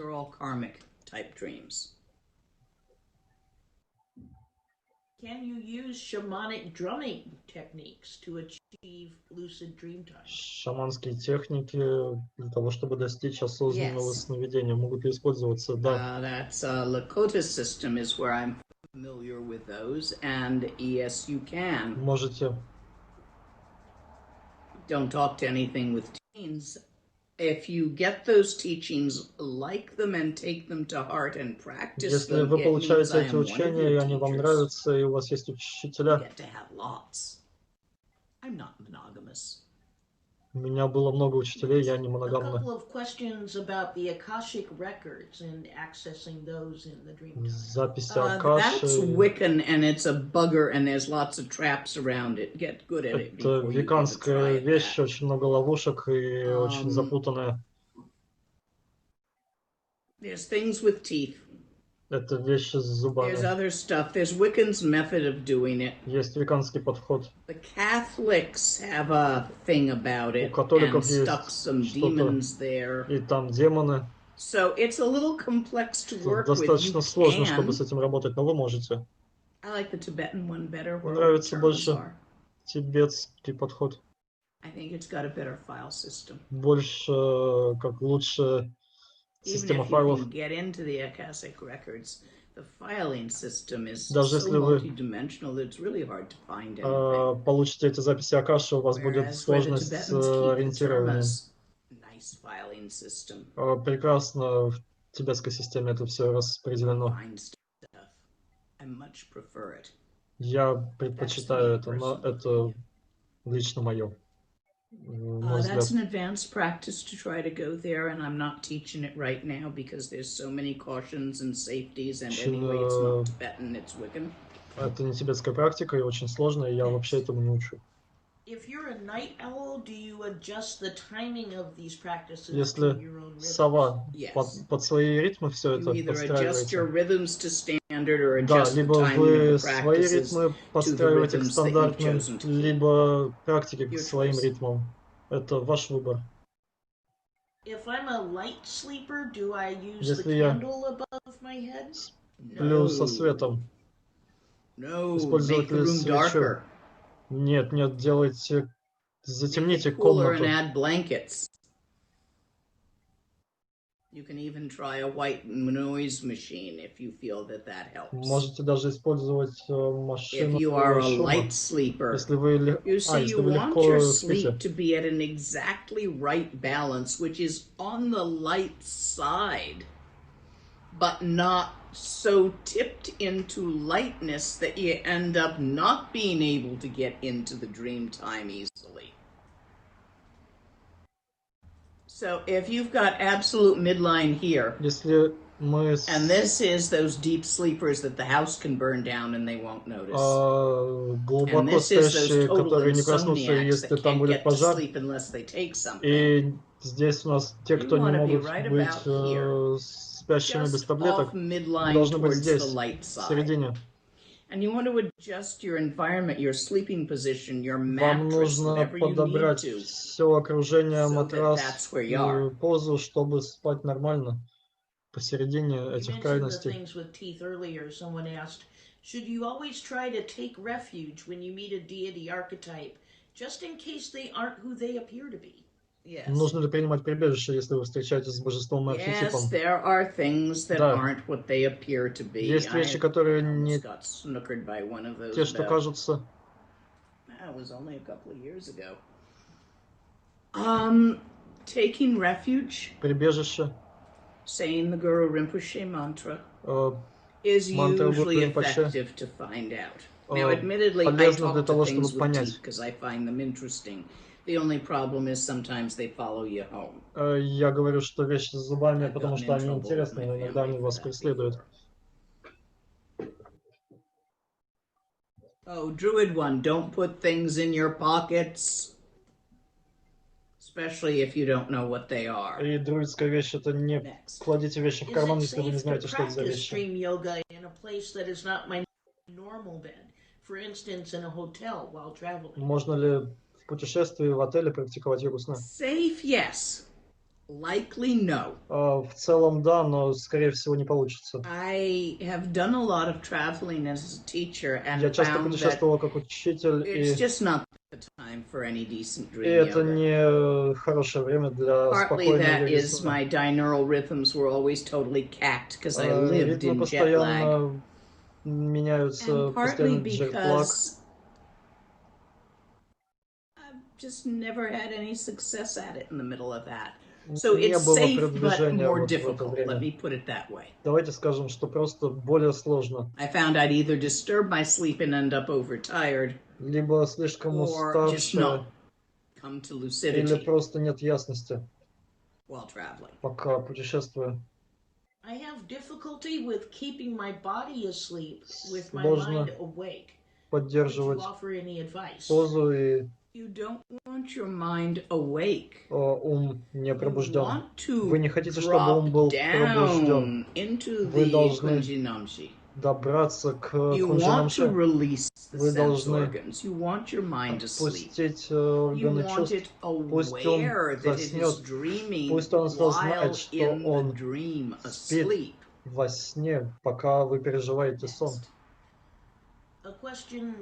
Can you use shamanic drumming techniques to achieve lucid dream time? Шаманские техники для того, чтобы достичь осознанного сновидения, могут ли использоваться? Да. That's Lakota system is where I'm familiar with those, and yes, you can. Можете. Don't talk to anything with teens if you get those teachings, like them and take them to heart and practice Если them, вы it means получаете I эти am one of учения, и your они вам teachers. нравятся, и у вас есть You учителя. get to have lots. I'm not monogamous. У меня было много учителей, я не A моногамный. couple of questions about the Akashic records and accessing those in the dream time. Записи That's Акаши. Wiccan, and it's a bugger, and there's lots of traps around it. Get good at it Это before you give it a веканская try at вещь, that. очень много ловушек и очень запутанная. There's things with teeth. Это вещи с зубами. There's other stuff. There's Wiccan's method of doing it. Есть веканский подход. The Catholics have a thing about it, У католиков and есть stuck some что-то, demons there. и там демоны. So it's a little complex to work with. Достаточно сложно, чтобы с этим работать, но вы можете. I like the Tibetan one better. Мне нравится больше тибетский подход. I think it's got a better file system. Больше, как лучше система файлов. Get into the Akashic records, the filing system is Даже so если вы multidimensional that it's really hard to find anything. Получите эти записи Акаши, у вас будет сложность с ориентированием. Nice filing system. Прекрасно в тибетской системе это все распределено. I much prefer it. Я предпочитаю это, но это лично мое. That's an advanced practice to try to go there, and I'm not teaching it right now because there's so many cautions and safeties, and anyway, it's not Tibetan, it's Wiccan. Это не тибетская практика и очень сложная, и я вообще этому не учу. Если сова под свои ритмы все это подстраиваете, да, либо вы свои ритмы подстраиваете к стандартным, либо практики к своим ритмам. Это ваш выбор. Если я сплю со светом, использовать ли свечу? Нет, нет, делайте, затемните комнату. Можете даже использовать машину шума, если вы легко спите. So tipped into lightness that you end up not being able to get into the dream time easily. So if you've got absolute midline here, and this is those deep sleepers that the house can burn down and they won't notice. Глубоко спящие, которые не проснутся, если там будет пожар. И здесь у нас те, кто не могут быть спящими без таблеток, должны быть здесь, в середине. Вам нужно подобрать все окружение, матрас и позу, чтобы спать нормально посередине этих крайностей. Should you always try to take refuge when you meet a deity archetype, just in case they aren't who they appear to be? Yes. Нужно ли принимать прибежище, если вы встречаетесь с божеством и архетипом? Yes, there are things that aren't what they appear to be. Есть вещи, которые не те, что кажутся. That was only a couple of years ago. Taking refuge. Прибежище. Saying the Guru Rinpoche mantra. Is usually effective to find out. Now, admittedly, I talk to things with teeth because I find them interesting. The only problem is sometimes they follow you home. Я говорю, что вещи с зубами, потому что они интересны, но иногда они вас преследуют. Oh, Druid one, don't put things in your pockets. Especially if you don't know what they are. И друидская вещь — это не кладите вещи в карман, если вы не знаете, что это за вещи. Можно ли в путешествии в отеле практиковать йогу сна? Safe, yes. Likely, no. В целом, да, но скорее всего не получится. I have done a lot of traveling as a teacher and Я часто путешествовал как учитель, it's just not the time for any decent dream и это не хорошее время для спокойной йоги. Partly that is my binaural rhythms were always totally cacked because I lived in jet lag. Меняются постоянно джетлаг. I've just never had any success at it in the middle of that. So не it's было safe, but продвижения more вот в это difficult. Let время. me put it that way. Давайте скажем, что просто более сложно. I found I'd either disturb my sleep and end up overtired, Либо слишком or just уставшая, not come to или lucidity просто нет ясности, while traveling. пока путешествую. I have difficulty with keeping my body asleep with my Сложно mind awake. поддерживать Would you offer any advice? позу и You don't want your mind awake. ум не You пробужден. want to Вы не хотите, чтобы ум был drop пробужден. down into Вы the должны kunjinamshi. добраться к You want to кунжинамше. release the Вы sense должны organs. You want your mind to sleep. отпустить You органы want чувств. it Пусть он aware that it is заснет. dreaming Пусть он осознает, while что in the он dream спит asleep. во сне, пока вы переживаете сон. Next. A question,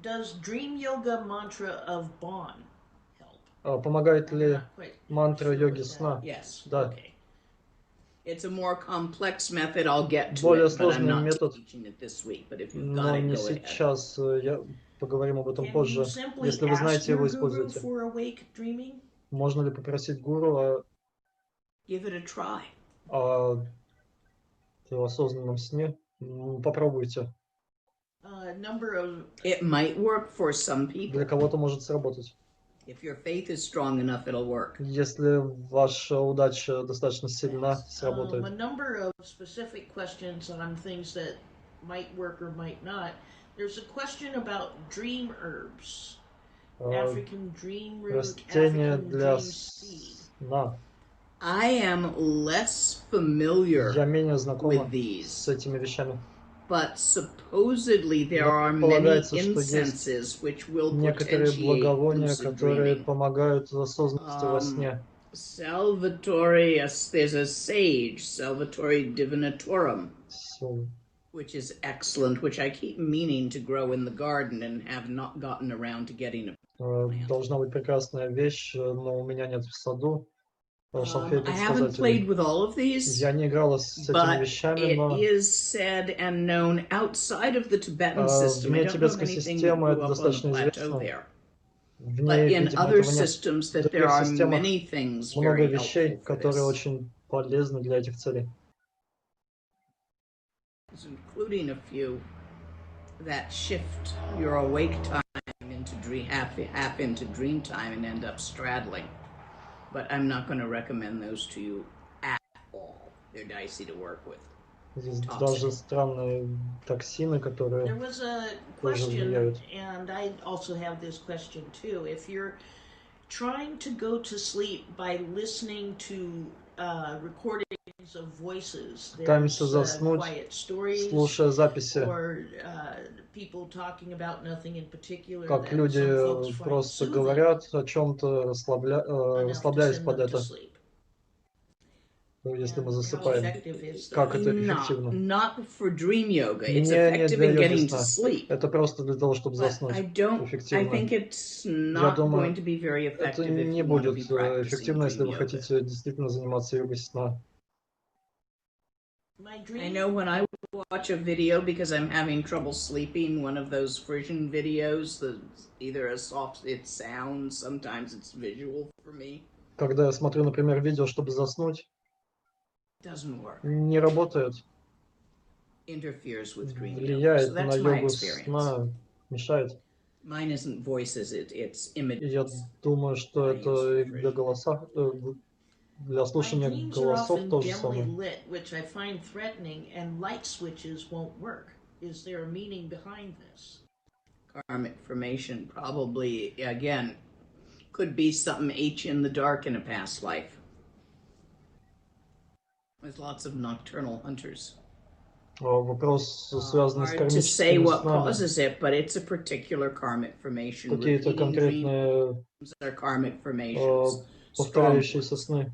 does dream yoga mantra of Bon help? Помогает I'm ли not quite мантра sure йоги what that- сна? Yes. Да. Okay. It's a more complex method. I'll get to Более it, but I'm сложный not метод, teaching it this week. But if you've но got it, не go ahead. сейчас. Поговорим об этом Can you позже. simply Если вы ask знаете your его, guru используйте. for awake dreaming? Можно ли попросить гуру Give it a try. о осознанном сне? Попробуйте. Number of It might work for some people. Для кого-то может сработать. If your faith is strong enough, it'll work. Если ваша удача достаточно сильна, a сработает. number of specific questions on things that might work or might not. There's a question about dream herbs. African dream root, Растения African для dream seed. сна. I am less familiar Я менее знакома with с these, этими вещами. but supposedly there Но are many предполагается, что есть incenses which will некоторые potentiate благовония, lucid которые dreaming. помогают осознанности во сне. Salvatore, there's a sage, Salvatore Divinatorum, Всё. which is excellent, which I keep meaning to grow in the garden and have not gotten around to getting a plant. Должна быть прекрасная вещь, но у меня нет в саду. I haven't played with all of these, Я не играла с этими but вещами, но it is said and known outside of the Tibetan system. I вне don't know тибетской anything that системы grew это up on the достаточно plateau известно. there. Вне, But in видимо, other этого нет. systems В that there других are системах many things много very вещей, helpful for которые this, очень полезны для этих целей. including a few that shift your awake time into half into dream time and end up straddling. But I'm not going to recommend those to you at all. They're dicey to work with. Здесь даже странные токсины, которые There was a тоже question, влияют. and I also have this question too. If you're trying to go to sleep by listening to recordings of voices, Пытаемся there's заснуть, quiet stories, слушая записи, or people talking about nothing in particular как that some люди folks find просто soothing говорят о чем-то, enough to расслабляясь send под them to это, sleep. если мы And how засыпаем. effective is Как that? это эффективно? Not for dream yoga. It's Не effective для in йоги getting to сна. sleep. Это просто для того, чтобы But заснуть. I Эффективно. think it's Я not думаю, going to be very это effective if не you want to будет be practicing эффективно, если dream вы yoga. хотите действительно заниматься йогой сна. I know when I watch a video because I'm having trouble sleeping, one of those Frisian videos, either it's sound, sometimes it's visual for me. Когда я смотрю, например, видео, чтобы заснуть, Doesn't work. не работает. Interferes with dream yoga. So Влияет на that's my йогу experience. сна, мешает. Mine isn't voices, it's И я images. думаю, что I это use и для голоса, для My слушания dreams are голосов often то же dimly самое. lit, which I find threatening, and light switches won't work. Is there a meaning behind this? Karmic formation probably, again, could be something ate you in the dark in a past life. There's lots of nocturnal hunters. Вопрос, связанный с Hard to say кармическими what снами. causes it, but it's a particular karmic formation. Какие-то Repeating конкретные dreams are karmic formations. Strong повторяющиеся ones. сны.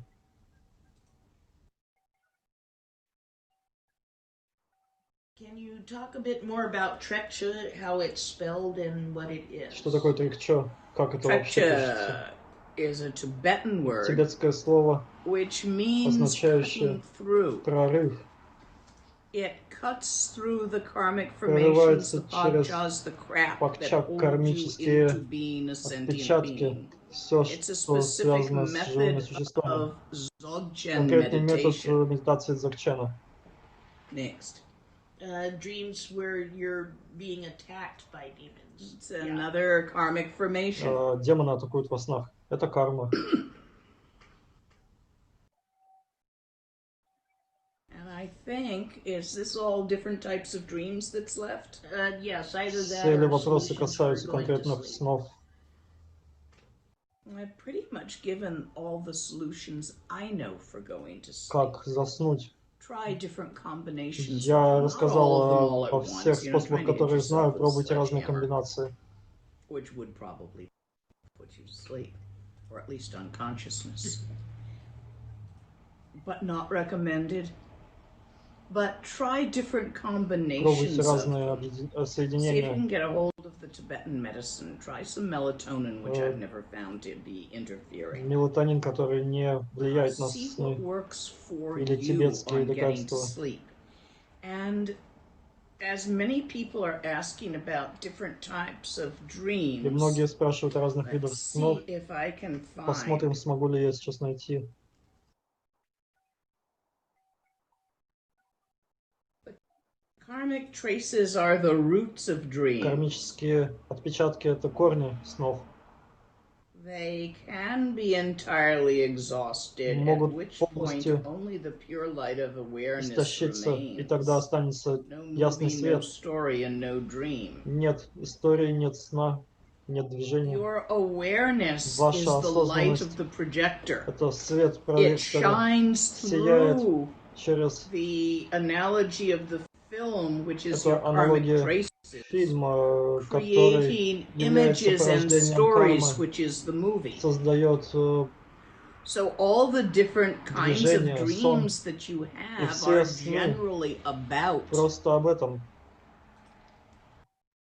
Can you talk a bit more about treksha, how it's spelled and what it is? Что такое трикчо? Как это вообще пишется? Treksha is a Tibetan word, Тибетское слово, which means означающее cutting through. прорыв. It cuts through the karmic formations, прорывается the через podjas, the crap that подчак, holds you кармические into being a sentient отпечатки, being. все, It's a что specific связано с живыми method существами. of Dzogchen Конкретный метод meditation. медитации Дзогчена. Next. Dreams where you're being attacked by demons. It's another karmic formation. Демоны атакуют во снах. Это карма. And I think, is this all different types of dreams that's left? Yes, either that Все ли or вопросы solutions for касаются going to конкретных sleep. снов? I've pretty much given all the solutions I know for going to sleep. Как заснуть? Try different combinations. Я Not рассказал all of them all at о once, всех you know, способах, trying to get которые знаю. yourself with a Пробуйте разные sledgehammer, комбинации. which would probably put you to sleep, or at least unconsciousness. But not recommended. But try different Пробуйте combinations of разные them. See if you соединения. can get a hold of the Tibetan medicine. Try some melatonin, which I've never found to be interfering. Мелатонин, который не влияет на See what сны. works for Или you тибетские on getting to лекарства. sleep. And as many people are asking about different types of И многие dreams, спрашивают о разных видах let's снов. see if I can Посмотрим, find. смогу ли я сейчас найти. Karmic traces are the roots of dreams. Кармические отпечатки — это корни снов. They can be entirely exhausted, at Могут which point полностью only the pure light of awareness истощиться, и тогда remains. останется No ясный movie, no свет. story, and no dream. Нет истории, нет сна, нет движения. Your awareness Ваша is the light осознанность of the projector. Это свет It проектора, shines сияет through через the analogy of the film, which is your эту karmic аналогию traces, фильма, который creating является images and порождением stories, кармы, which is the movie. создает So all the different kinds of движение, сон. dreams that you И have все are сны generally about просто об этом.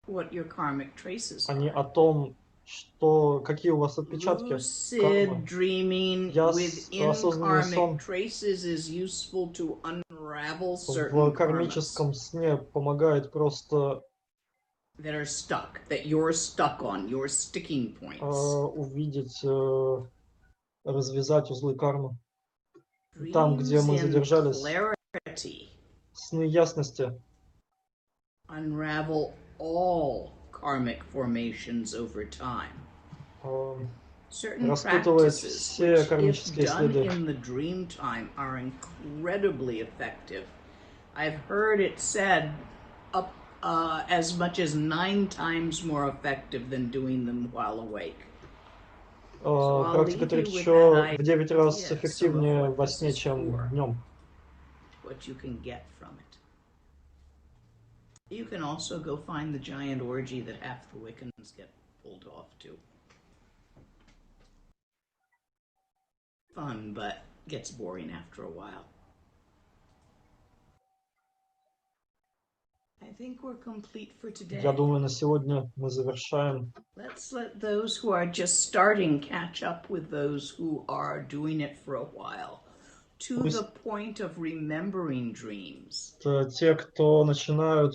what your karmic traces Они are. о том, что, какие у вас отпечатки Lucid кармы. dreaming within Осознанный сон karmic traces is useful to unravel в certain karmas кармическом сне помогает просто that are stuck, that you're stuck on, your sticking points. увидеть, развязать узлы кармы. Там, где Dreams мы in задержались, clarity сны ясности unravel all karmic formations over time. Certain распутывает practices, все which, if кармические done следы. in the dream time, are incredibly effective. I've heard it said up as much as 9 times more effective than doing them while awake. Практика трикчо в 9 раз эффективнее во сне, чем днем. What you can get from it. You can also go find the giant orgy that half the Wiccans get pulled off to. Fun, but gets boring after a while. I think we're complete for today. Я думаю, на сегодня мы завершаем. Let's let those who are just starting catch up with those who are doing it for a while, to the point of remembering dreams. Те, кто начинают,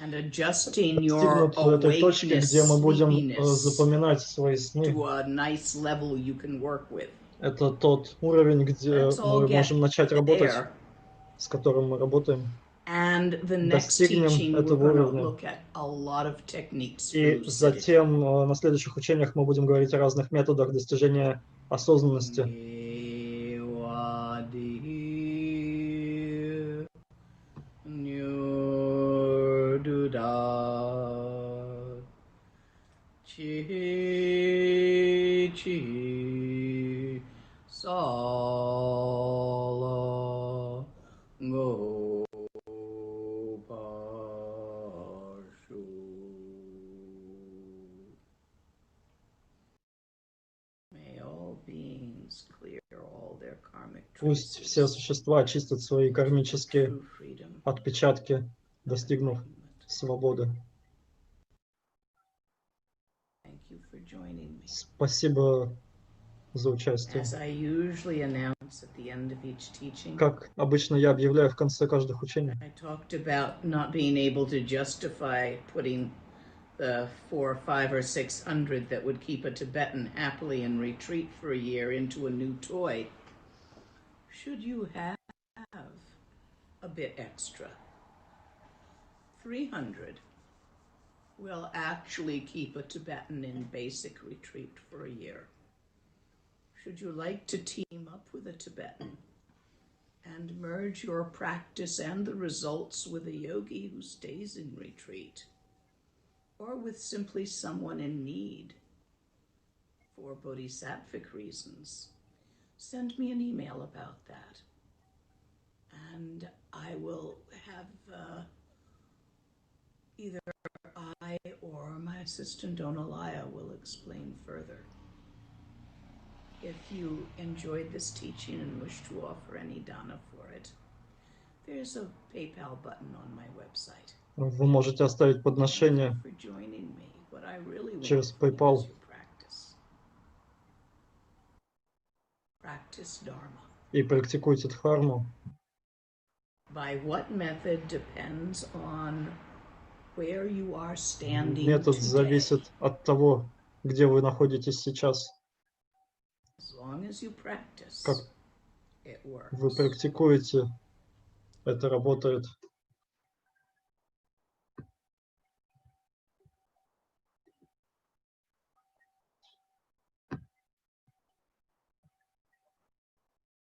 And adjusting your достигнут этой точки, где мы будем запоминать свои сны. To a nice level you can work with. Это тот уровень, где мы можем начать работать, с которым мы работаем. And the next Достигнем teaching, этого we're going to уровня. look at a lot of techniques И for затем на следующих учениях мы будем говорить о разных методах достижения осознанности. Пусть все существа очистят свои кармические отпечатки, достигнув свободы. Спасибо за участие. at the end of each teaching. Как обычно я объявляю в конце каждых учений. I talked about not being able to justify putting the 400, 500, or 600 that would keep a Tibetan happily in retreat for a year into a new toy. Should you have a bit extra? 300 will actually keep a Tibetan in basic retreat for a year. Should you like to team up with a Tibetan and merge your practice and the results with a yogi who stays in retreat, or with simply someone in need for bodhisattvic reasons, send me an email about that. And I will have either I or my assistant Donalaya will explain further. If you enjoyed this teaching and wish to offer any dana for it, there's a PayPal button on my website. Вы можете оставить подношение через PayPal. И практикуйте дхарму. Метод зависит от того, где вы находитесь сейчас. Как вы практикуете, это работает.